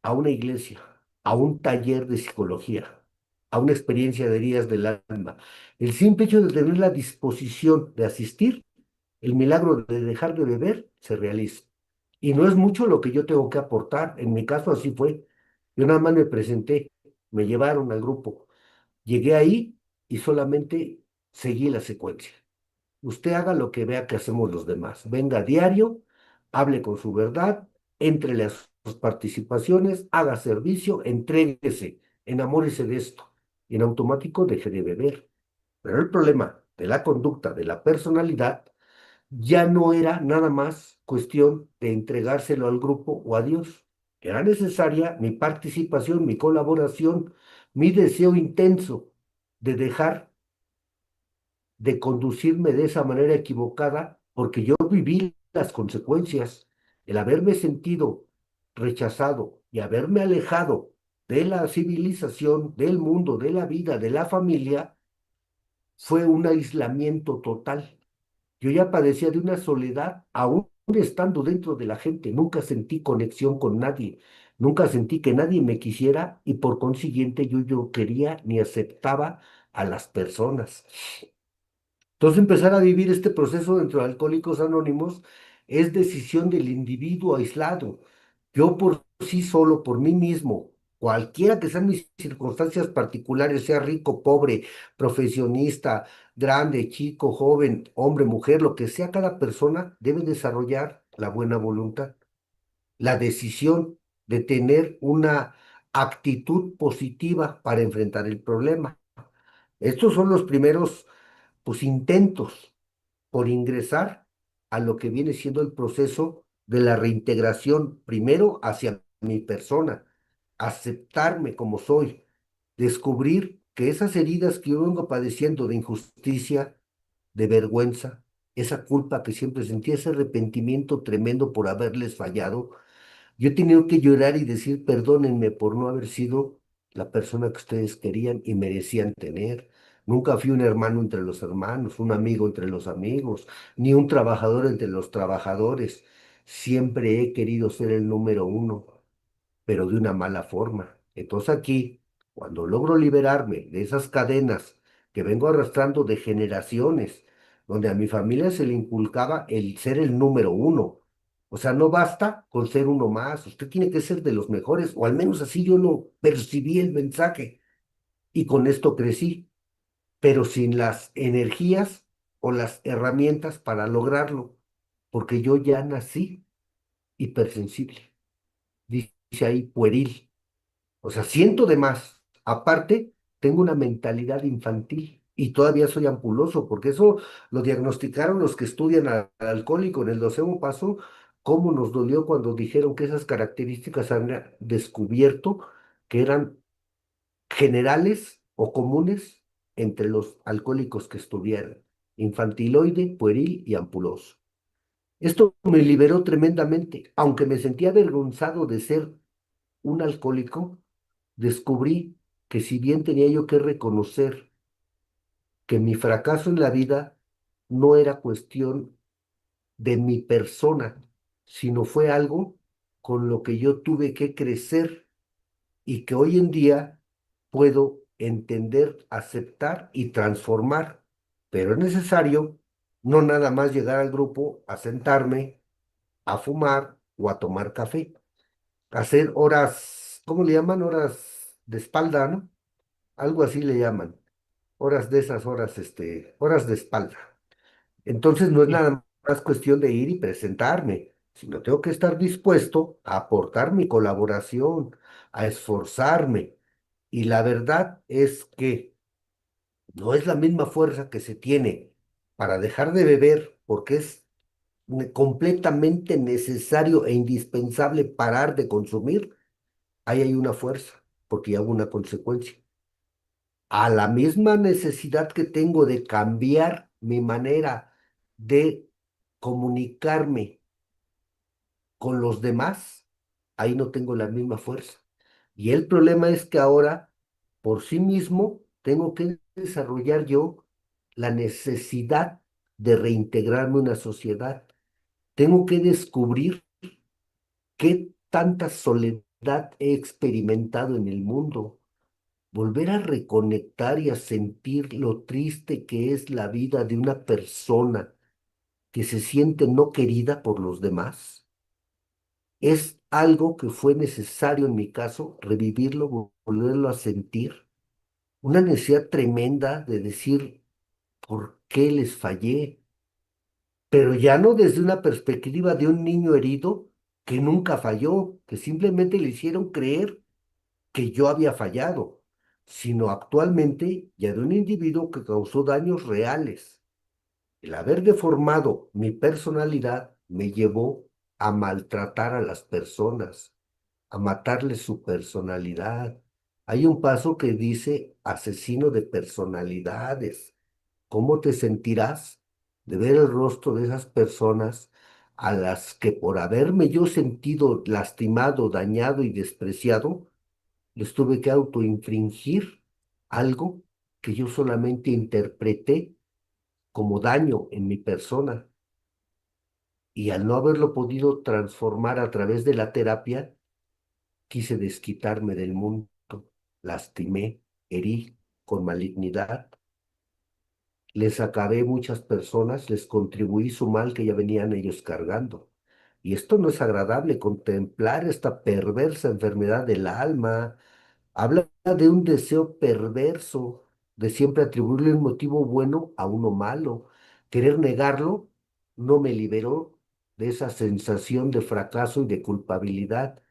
a una iglesia, a un taller de psicología, a una experiencia de heridas del alma, el simple hecho de tener la disposición de asistir, el milagro de dejar de beber se realiza. Y no es mucho lo que yo tengo que aportar. En mi caso así fue. Yo nada más me presenté, me llevaron al grupo, llegué ahí y solamente seguí la secuencia. Usted haga lo que vea que hacemos los demás. Venga a diario, hable con su verdad, éntrele a sus participaciones, haga servicio, entréguese, enamórese de esto. Y en automático deje de beber. Pero el problema de la conducta, de la personalidad, ya no era nada más cuestión de entregárselo al grupo o a Dios. Era necesaria mi participación, mi colaboración, mi deseo intenso de dejar de conducirme de esa manera equivocada, porque yo viví las consecuencias. El haberme sentido rechazado y haberme alejado de la civilización, del mundo, de la vida, de la familia, fue un aislamiento total. Yo ya padecía de una soledad, aún estando dentro de la gente. Nunca sentí conexión con nadie. Nunca sentí que nadie me quisiera y por consiguiente yo no quería ni aceptaba a las personas. Entonces, empezar a vivir este proceso dentro de Alcohólicos Anónimos es decisión del individuo aislado. Yo por sí solo, por mí mismo, cualquiera que sean mis circunstancias particulares, sea rico, pobre, profesionista, grande, chico, joven, hombre, mujer, lo que sea cada persona, debe desarrollar la buena voluntad, la decisión de tener una actitud positiva para enfrentar el problema. Estos son los primeros, pues, intentos por ingresar a lo que viene siendo el proceso de la reintegración, primero hacia mi persona, aceptarme como soy, descubrir que esas heridas que yo vengo padeciendo de injusticia, de vergüenza, esa culpa que siempre sentí, ese arrepentimiento tremendo por haberles fallado, yo he tenido que llorar y decir perdónenme por no haber sido la persona que ustedes querían y merecían tener. Nunca fui un hermano entre los hermanos, un amigo entre los amigos, ni un trabajador entre los trabajadores. Siempre he querido ser el número uno, pero de una mala forma. Entonces aquí, cuando logro liberarme de esas cadenas que vengo arrastrando de generaciones, donde a mi familia se le inculcaba el ser el número uno. O sea, no basta con ser uno más, usted tiene que ser de los mejores, o al menos así yo lo percibí el mensaje. Y con esto crecí, pero sin las energías o las herramientas para lograrlo. porque yo ya nací hipersensible, dice ahí pueril. O sea, siento de más. Aparte, tengo una mentalidad infantil y todavía soy ampuloso, porque eso lo diagnosticaron los que estudian al alcohólico en el 12º paso. Cómo nos dolió cuando dijeron que esas características han descubierto que eran generales o comunes entre los alcohólicos que estudiaron. Infantiloide, pueril y ampuloso. Esto me liberó tremendamente, aunque me sentía avergonzado de ser un alcohólico. Descubrí que si bien tenía yo que reconocer que mi fracaso en la vida no era cuestión de mi persona, sino fue algo con lo que yo tuve que crecer y que hoy en día puedo entender, aceptar y transformar. Pero es necesario no nada más llegar al grupo a sentarme, a fumar o a tomar café, hacer horas, ¿cómo le llaman? Horas de espalda, ¿no? Algo así le llaman, horas de esas horas, horas de espalda. Entonces no es Sí. nada más cuestión de ir y presentarme, sino tengo que estar dispuesto a aportar mi colaboración, a esforzarme. Y la verdad es que no es la misma fuerza que se tiene para dejar de beber, porque es completamente necesario e indispensable parar de consumir. Ahí hay una fuerza, porque hay una consecuencia. A la misma necesidad que tengo de cambiar mi manera de comunicarme con los demás, ahí no tengo la misma fuerza. Y el problema es que ahora, por sí mismo, tengo que desarrollar yo la necesidad de reintegrarme a una sociedad. Tengo que descubrir qué tanta soledad he experimentado en el mundo, volver a reconectar y a sentir lo triste que es la vida de una persona que se siente no querida por los demás. Es algo que fue necesario en mi caso, revivirlo, volverlo a sentir. Una necesidad tremenda de decir, ¿por qué les fallé? Pero ya no desde una perspectiva de un niño herido que nunca falló, que simplemente le hicieron creer que yo había fallado, sino actualmente ya de un individuo que causó daños reales. El haber deformado mi personalidad me llevó a maltratar a las personas, a matarles su personalidad. Hay un paso que dice asesino de personalidades. ¿Cómo te sentirás de ver el rostro de esas personas a las que por haberme yo sentido lastimado, dañado y despreciado, les tuve que autoinfringir algo que yo solamente interpreté como daño en mi persona? Y al no haberlo podido transformar a través de la terapia, quise desquitarme del mundo, lastimé, herí con malignidad, les acabé muchas personas, les contribuí su mal que ya venían ellos cargando. Y esto no es agradable, contemplar esta perversa enfermedad del alma. Habla de un deseo perverso, de siempre atribuirle un motivo bueno a uno malo. Querer negarlo no me liberó de esa sensación de fracaso y de culpabilidad.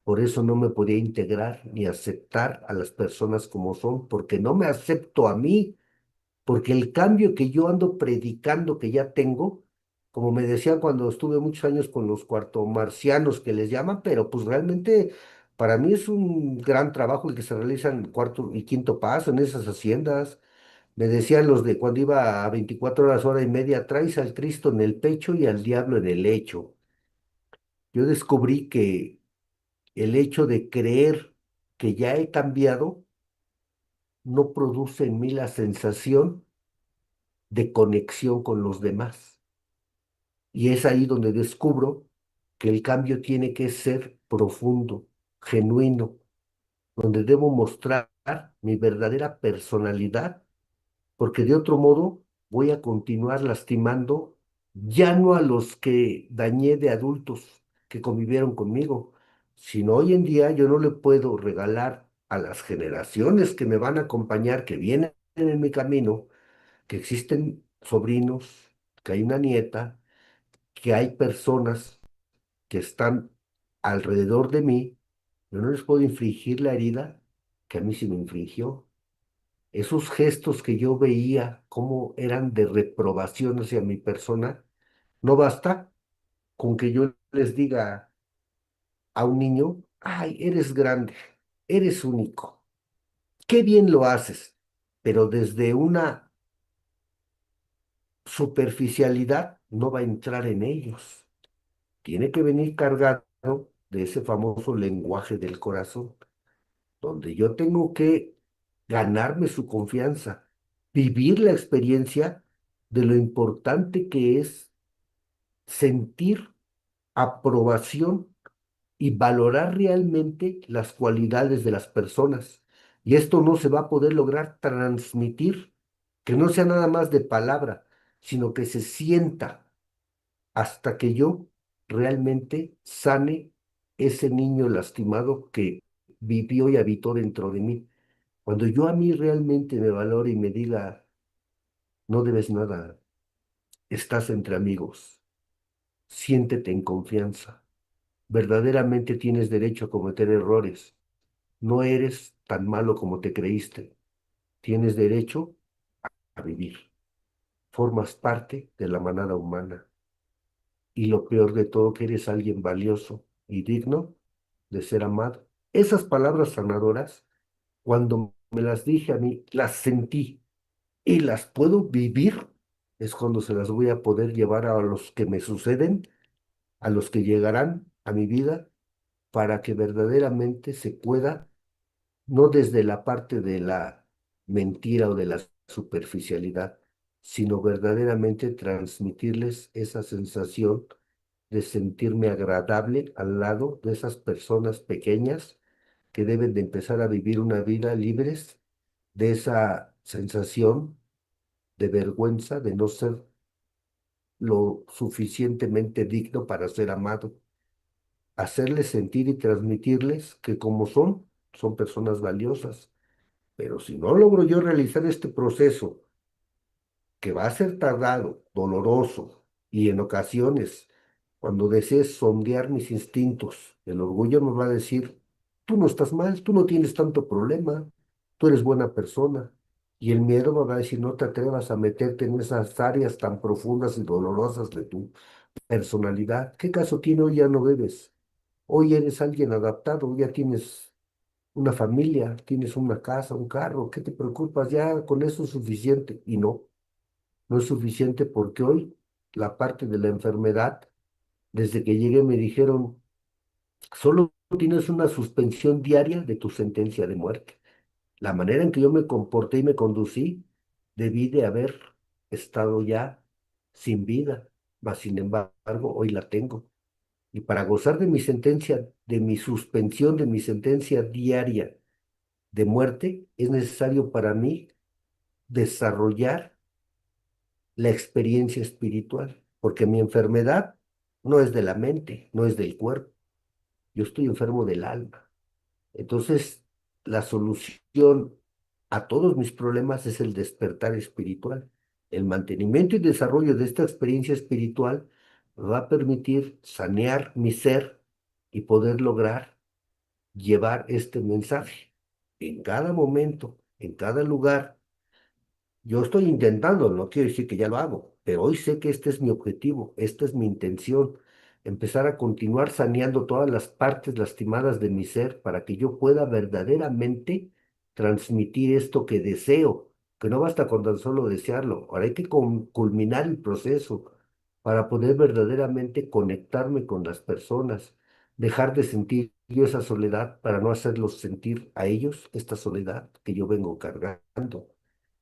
Por eso no me podía integrar ni aceptar a las personas como son, porque no me acepto a mí, porque el cambio que yo ando predicando que ya tengo, como me decían cuando estuve muchos años con los cuartomarcianos que les llaman, pero pues realmente para mí es un gran trabajo el que se realiza en cuarto y quinto paso en esas haciendas. Me decían los de cuando iba a 24 horas, hora y media, traes al Cristo en el pecho y al diablo en el lecho. Yo descubrí que el hecho de creer que ya he cambiado no produce en mí la sensación de conexión con los demás. Y es ahí donde descubro que el cambio tiene que ser profundo, genuino, donde debo mostrar mi verdadera personalidad, porque de otro modo voy a continuar lastimando ya no a los que dañé de adultos que convivieron conmigo, sino hoy en día yo no le puedo regalar a las generaciones que me van a acompañar, que vienen en mi camino, que existen sobrinos, que hay una nieta que hay personas que están alrededor de mí, yo no les puedo infligir la herida que a mí se me infligió. Esos gestos que yo veía, cómo eran de reprobación hacia mi persona, no basta con que yo les diga a un niño, ay, eres grande, eres único, qué bien lo haces, pero desde una superficialidad no va a entrar en ellos. Tiene que venir cargado de ese famoso lenguaje del corazón, donde yo tengo que ganarme su confianza, vivir la experiencia de lo importante que es sentir aprobación y valorar realmente las cualidades de las personas. Y esto no se va a poder lograr transmitir, que no sea nada más de palabra, sino que se sienta hasta que yo realmente sane ese niño lastimado que vivió y habitó dentro de mí. Cuando yo a mí realmente me valore y me diga, no debes nada, estás entre amigos, siéntete en confianza, verdaderamente tienes derecho a cometer errores, no eres tan malo como te creíste, tienes derecho a vivir, formas parte de la manada humana y lo peor de todo que eres alguien valioso y digno de ser amado. Esas palabras sanadoras, cuando me las dije a mí, las sentí y las puedo vivir, es cuando se las voy a poder llevar a los que me suceden, a los que llegarán a mi vida, para que verdaderamente se pueda, no desde la parte de la mentira o de la superficialidad, sino verdaderamente transmitirles esa sensación de sentirme agradable al lado de esas personas pequeñas que deben de empezar a vivir una vida libres de esa sensación de vergüenza de no ser lo suficientemente digno para ser amado. Hacerles sentir y transmitirles que como son, son personas valiosas. Pero si no logro yo realizar este proceso, que va a ser tardado, doloroso y en ocasiones, cuando desees sondear mis instintos, el orgullo nos va a decir, tú no estás mal, tú no tienes tanto problema, tú eres buena persona. Y el miedo me va a decir, no te atrevas a meterte en esas áreas tan profundas y dolorosas de tu personalidad. ¿Qué caso tiene hoy ya no bebes? Hoy eres alguien adaptado, ya tienes una familia, tienes una casa, un carro, ¿qué te preocupas? Ya con eso es suficiente. Y no, no es suficiente porque hoy la parte de la enfermedad, desde que llegué me dijeron, solo tienes una suspensión diaria de tu sentencia de muerte. La manera en que yo me comporté y me conducí, debí de haber estado ya sin vida, mas sin embargo hoy la tengo. Y para gozar de mi sentencia, de mi suspensión de mi sentencia diaria de muerte, es necesario para mí desarrollar la experiencia espiritual, porque mi enfermedad no es de la mente, no es del cuerpo, yo estoy enfermo del alma. Entonces, la solución a todos mis problemas es el despertar espiritual. El mantenimiento y desarrollo de esta experiencia espiritual va a permitir sanear mi ser y poder lograr llevar este mensaje en cada momento, en cada lugar. Yo estoy intentando, no quiero decir que ya lo hago, pero hoy sé que este es mi objetivo, esta es mi intención, empezar a continuar saneando todas las partes lastimadas de mi ser para que yo pueda verdaderamente transmitir esto que deseo, que no basta con tan solo desearlo, ahora hay que culminar el proceso para poder verdaderamente conectarme con las personas, dejar de sentir yo esa soledad para no hacerlos sentir a ellos esta soledad que yo vengo cargando.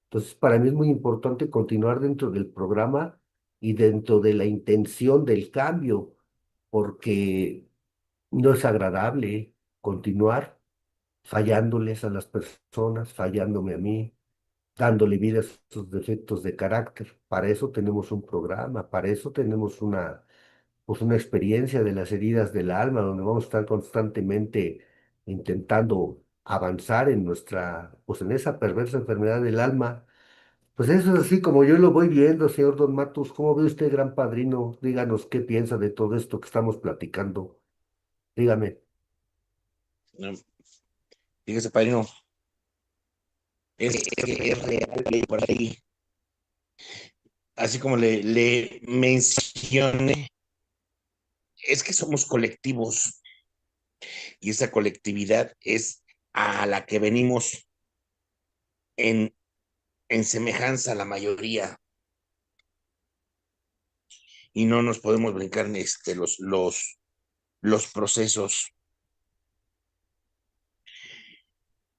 Entonces, para mí es muy importante continuar dentro del programa y dentro de la intención del cambio, porque no es agradable continuar fallándoles a las personas, fallándome a mí, dándole vida a sus defectos de carácter. Para eso tenemos un programa, para eso tenemos pues una experiencia de las heridas del alma, donde vamos a estar constantemente intentando avanzar en nuestra, pues en esa perversa enfermedad del alma Pues eso es así como yo lo voy viendo, señor Don Matus. ¿Cómo ve usted, gran padrino? Díganos qué piensa de todo esto que estamos platicando. Dígame. No, fíjese, padrino, es real por ahí. Así como le mencioné, es que somos colectivos y esa colectividad es a la que venimos en, en semejanza a la mayoría y no nos podemos brincar los procesos.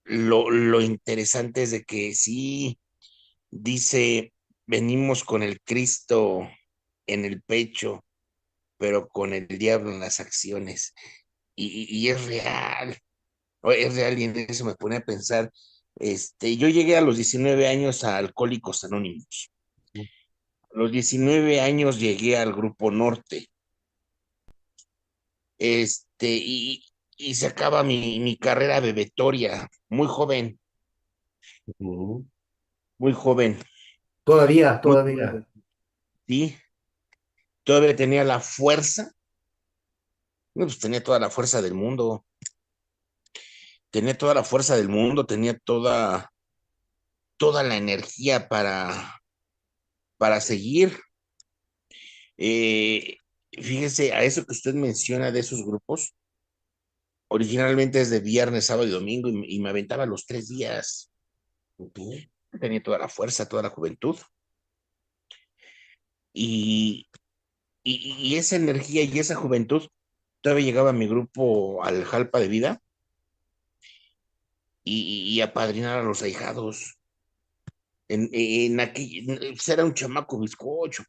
Lo interesante es de que sí, dice, venimos con el Cristo en el pecho, pero con el diablo en las acciones. Y es real y en eso me pone a pensar. Yo llegué a los 19 años a Alcohólicos Anónimos. A los 19 años llegué al Grupo Norte. Este, y, y se acaba mi carrera bebetoria, muy joven, Ujú. muy joven, Todavía, muy todavía. joven, sí. Todavía tenía la fuerza, no, pues tenía toda la fuerza del mundo, tenía toda la fuerza del mundo, tenía toda la energía para seguir. Eh, Fíjese, a eso que usted menciona de esos grupos, originalmente es de viernes, sábado y domingo, y me aventaba los 3 días. Ujú. Tenía toda la fuerza, toda la juventud, y, y esa energía y esa juventud, todavía llegaba a mi grupo al Jalpa de Vida y apadrinar a los ahijados. Pues era un chamaco bizcocho,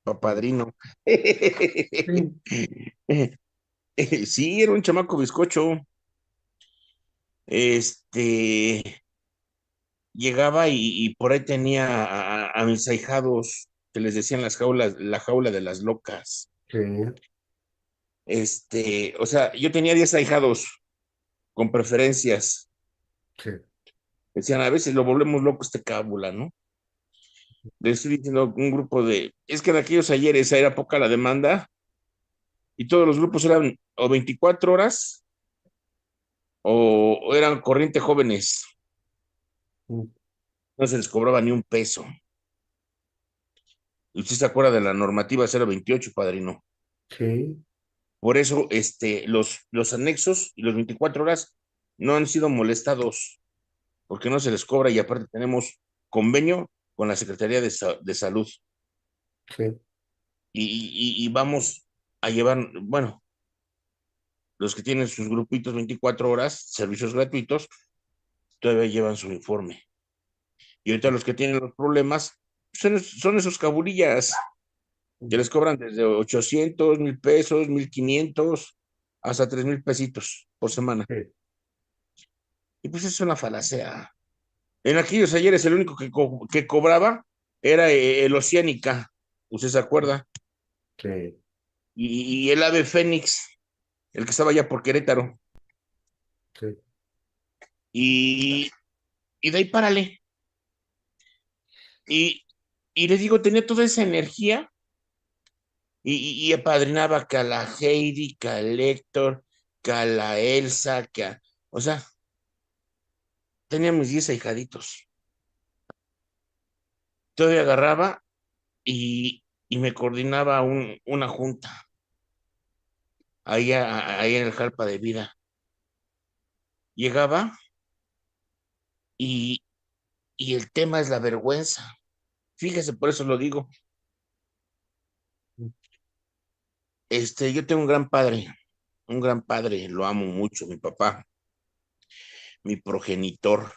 papadrino. Sí, Sí, era un chamaco bizcocho. Este, Llegaba y por ahí tenía a mis ahijados que les decían la jaula de las locas. sí, O sea, yo tenía 10 ahijados con preferencias. sí. Decían, a veces lo volvemos loco este cábula, ¿no? Le estoy diciendo un grupo es que en aquellos ayeres era poca la demanda y todos los grupos eran o 24 horas o eran corriente jóvenes, Mm, no se les cobraba ni un peso. Y usted se acuerda de la normativa 028, padrino. sí, Por eso, los anexos y los 24 horas no han sido molestados, porque no se les cobra y aparte tenemos convenio con la Secretaría de Salud sí, y vamos a llevar, bueno, los que tienen sus grupitos 24 horas, servicios gratuitos, todavía llevan su informe. Y ahorita los que tienen los problemas son esos cabulillas que les cobran desde 800, 1,000 pesos, 1,500, hasta 3,000 pesitos por semana. sí, Y pues es una falacea. En aquellos ayeres el único que cobraba era el Oceánica, ¿usted se acuerda? sí, Y el Ave Fénix, el que estaba allá por Querétaro. sí. Y, y de ahí párale. Y, y les digo, tenía toda esa energía y apadrinaba que a la Heidi, que al Héctor, que a la Elsa, o sea, tenía mis 10 ahijaditos. Todavía agarraba y me coordinaba una junta ahí en el Jalpa de Vida. Llegaba y, y el tema es la vergüenza. Fíjese, por eso lo digo. Yo tengo un gran padre, lo amo mucho, mi papá, mi progenitor.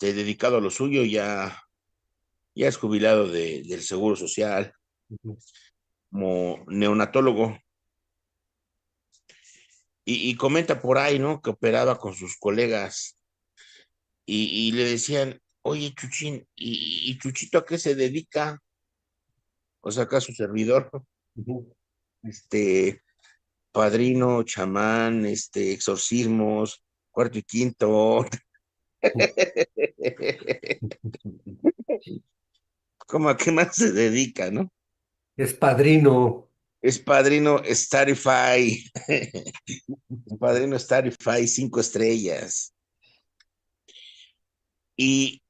Dedicado a lo suyo, ya es jubilado del Seguro Social Ujú, como neonatólogo y comenta por ahí, ¿no? Que operaba con sus colegas y le decían, oye, Chuchín, ¿y Chuchito a qué se dedica? O sea, acá su servidor, ujú. este, padrino, chamán, exorcismos, cuarto y quinto. ¿Cómo a qué más se dedica, no? Es padrino. Es padrino Starify. Padrino Starify, 5 estrellas. Y,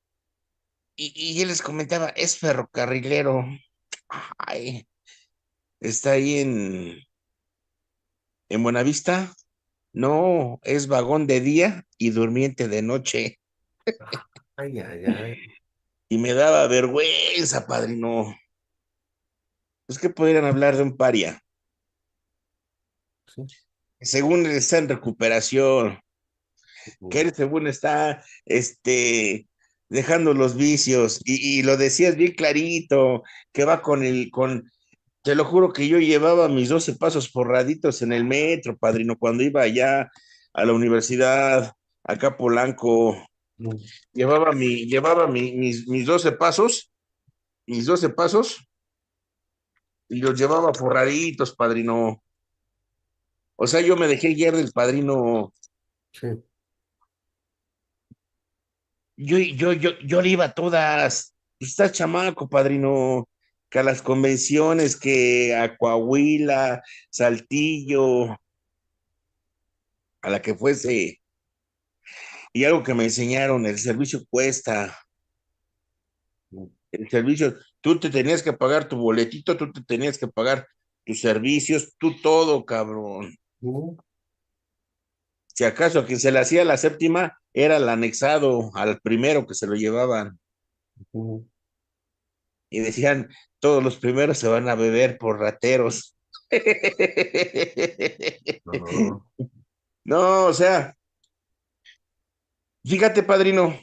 y yo les comentaba, es ferrocarrilero. Ay, está ahí en Buenavista. No, es vagón de día y durmiente de noche. Ay, ay, ay. Y me daba vergüenza, padrino. Es que podrían hablar de un paria. Sí. Según él está en recuperación, que Ujú. él según está, dejando los vicios, y lo decías bien clarito, que va te lo juro que yo llevaba mis 12 pasos forraditos en el metro, padrino, cuando iba allá a la universidad, acá a Polanco, mis 12 pasos, mis 12 pasos, y los llevaba forraditos, padrino. O sea, yo me dejé guiar del padrino. Sí. Yo le iba a todas. Pues estás chamaco, padrino. Que a las convenciones, que a Coahuila, Saltillo, a la que fuese. Y algo que me enseñaron, el servicio cuesta. El servicio, tú te tenías que pagar tu boletito, tú te tenías que pagar tus servicios, tú todo, cabrón. Ujú. Si acaso a quien se le hacía la séptima era el anexado al primero que se lo llevaban. Ujú. Y decían, todos los primeros se van a beber por rateros. No. No, o sea, fíjate, padrino,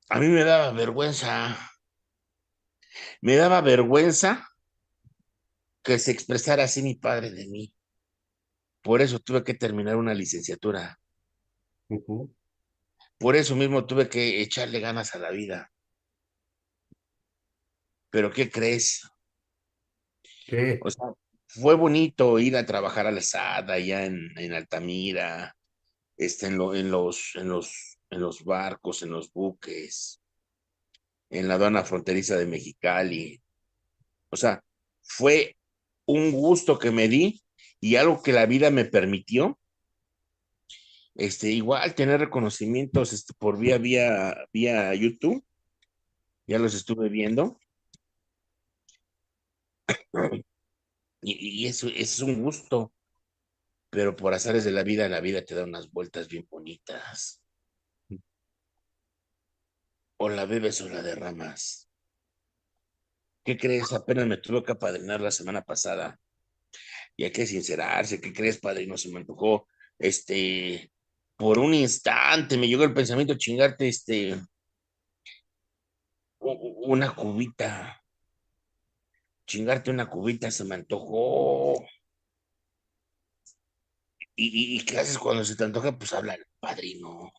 a mí me daba vergüenza que se expresara así mi padre de mí. Por eso tuve que terminar una licenciatura. Ujú. Por eso mismo tuve que echarle ganas a la vida. Pero ¿qué crees? ¿Qué? O sea, fue bonito ir a trabajar a la SAD allá en Altamira, en los barcos, en los buques, en la aduana fronteriza de Mexicali. O sea, fue un gusto que me di y algo que la vida me permitió. Igual tener reconocimientos, por vía YouTube, ya los estuve viendo, y eso es un gusto, pero por azares de la vida te da unas vueltas bien bonitas. O la bebes o la derramas. ¿Qué crees? Apenas me tuve que apadrinar la semana pasada. Y hay que sincerarse. ¿Qué crees, padrino? Se me antojó, por un instante me llegó el pensamiento chingarte, una cubita. Chingarte una cubita se me antojó. ¿Y qué haces cuando se te antoja? Pues hablar, padrino.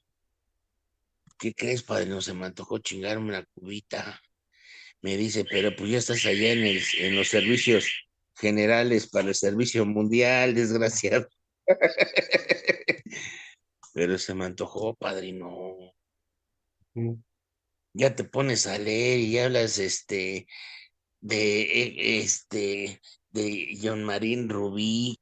¿Qué crees, padrino? Se me antojó chingarme una cubita. Me dice, pero pues ya estás allá en los servicios generales para el servicio mundial, desgraciado. Pero se me antojó, padrino. Ujú. Ya te pones a leer y hablas, de John Marín Rubí,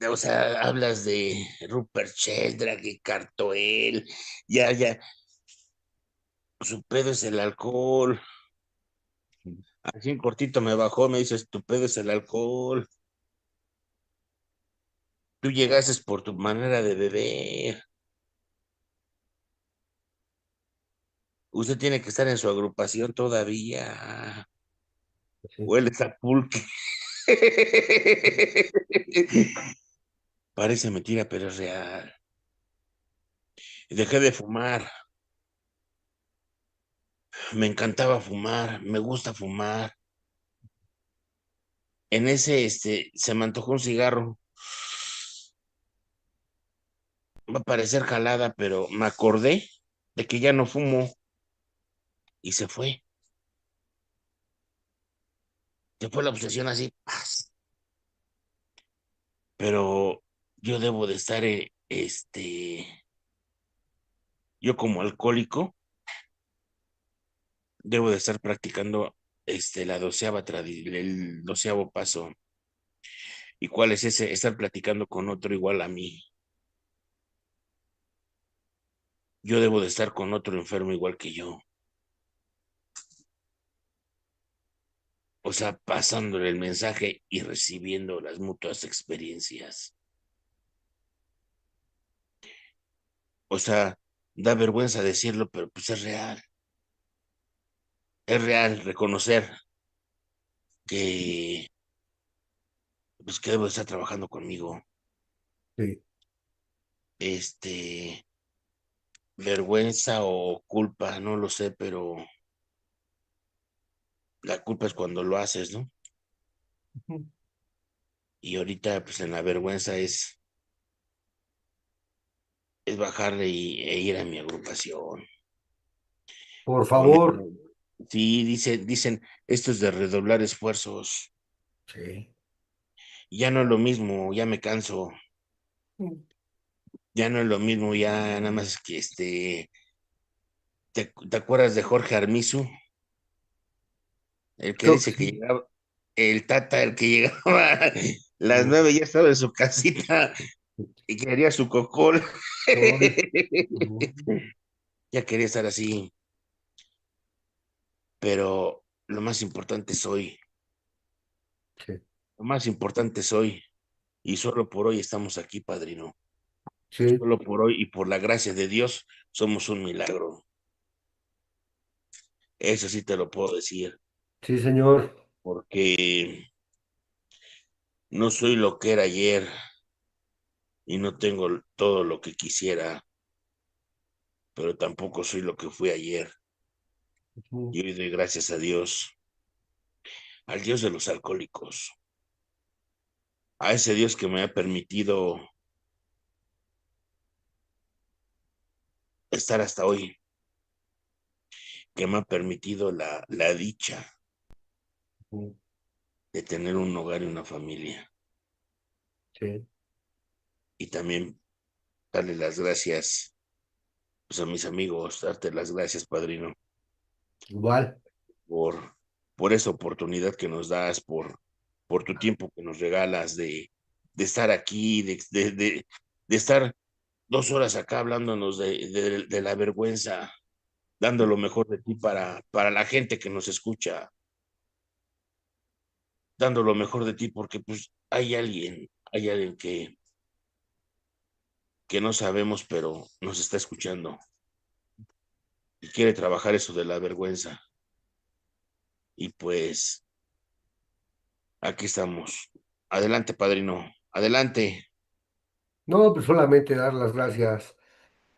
o sea, hablas de Rupert Sheldrake y Cartoel, ya, su pedo es el alcohol. Así en cortito me bajó, me dice, tu pedo es el alcohol. Tú llegases por tu manera de beber. Usted tiene que estar en su agrupación todavía. Sí. Huele a pulque. Parece mentira, pero es real. Dejé de fumar. Me encantaba fumar. Me gusta fumar. En ese, se me antojó un cigarro. Va a parecer jalada, pero me acordé de que ya no fumo y se fue. Se fue la obsesión así. ¡Paz! Pero yo debo de estar, yo como alcohólico debo de estar practicando el 12avo paso. ¿Y cuál es ese? Estar platicando con otro igual a mí. Yo debo de estar con otro enfermo igual que yo. O sea, pasándole el mensaje y recibiendo las mutuas experiencias. O sea, da vergüenza decirlo, pero pues es real. Es real reconocer que, pues, que debo de estar trabajando conmigo. Sí, Este, vergüenza o culpa, no lo sé, pero la culpa es cuando lo haces, ¿no? ujú. Y ahorita, pues en la vergüenza es bajarle e ir a mi agrupación. Por Ponerme. favor. Sí, dicen, esto es de redoblar esfuerzos. Sí. Ya no es lo mismo, ya me canso. Ya no es lo mismo, ya nada más que ¿te acuerdas de Jorge Armizu? El que Creo que dice que sí. llegaba, el Tata, el que llegaba las Ujú. 9 ya estaba en su casita y quería su cocol. Gol. Ujú. Ya quería estar así, pero lo más importante soy, Sí, lo más importante soy, y solo por hoy estamos aquí, padrino. sí, Solo por hoy y por la gracia de Dios somos un milagro. Eso sí te lo puedo decir, sí, señor. porque no soy lo que era ayer y no tengo todo lo que quisiera, pero tampoco soy lo que fui ayer. Ujú. Y hoy doy gracias a Dios, al Dios de los alcohólicos, a ese Dios que me ha permitido estar hasta hoy, que me ha permitido la dicha Ujú. de tener un hogar y una familia. Sí, Y también darle las gracias, pues, a mis amigos, darte las gracias, padrino, igual. por, por esa oportunidad que nos das, por tu tiempo que nos regalas de estar aquí, de estar 2 horas acá hablándonos de la vergüenza, dando lo mejor de ti para la gente que nos escucha, dando lo mejor de ti porque pues hay alguien que no sabemos, pero nos está escuchando y quiere trabajar eso de la vergüenza. Y pues aquí estamos. Adelante, padrino. Adelante. No, pues solamente dar las gracias.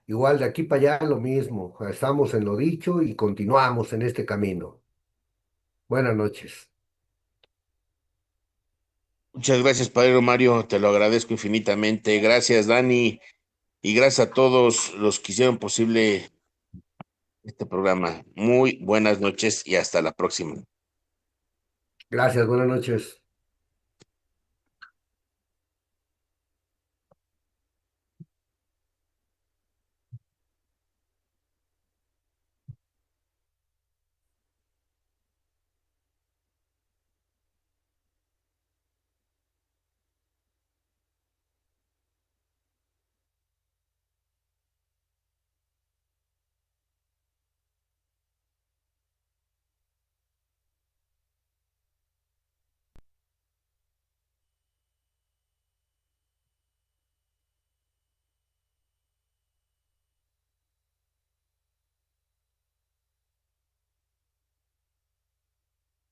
Igual de aquí para allá lo mismo. Estamos en lo dicho y continuamos en este camino. Buenas noches. Muchas gracias, padrino Mario. Te lo agradezco infinitamente. Gracias, Dani. Y gracias a todos los que hicieron posible este programa. Muy buenas noches y hasta la próxima. Gracias, buenas noches.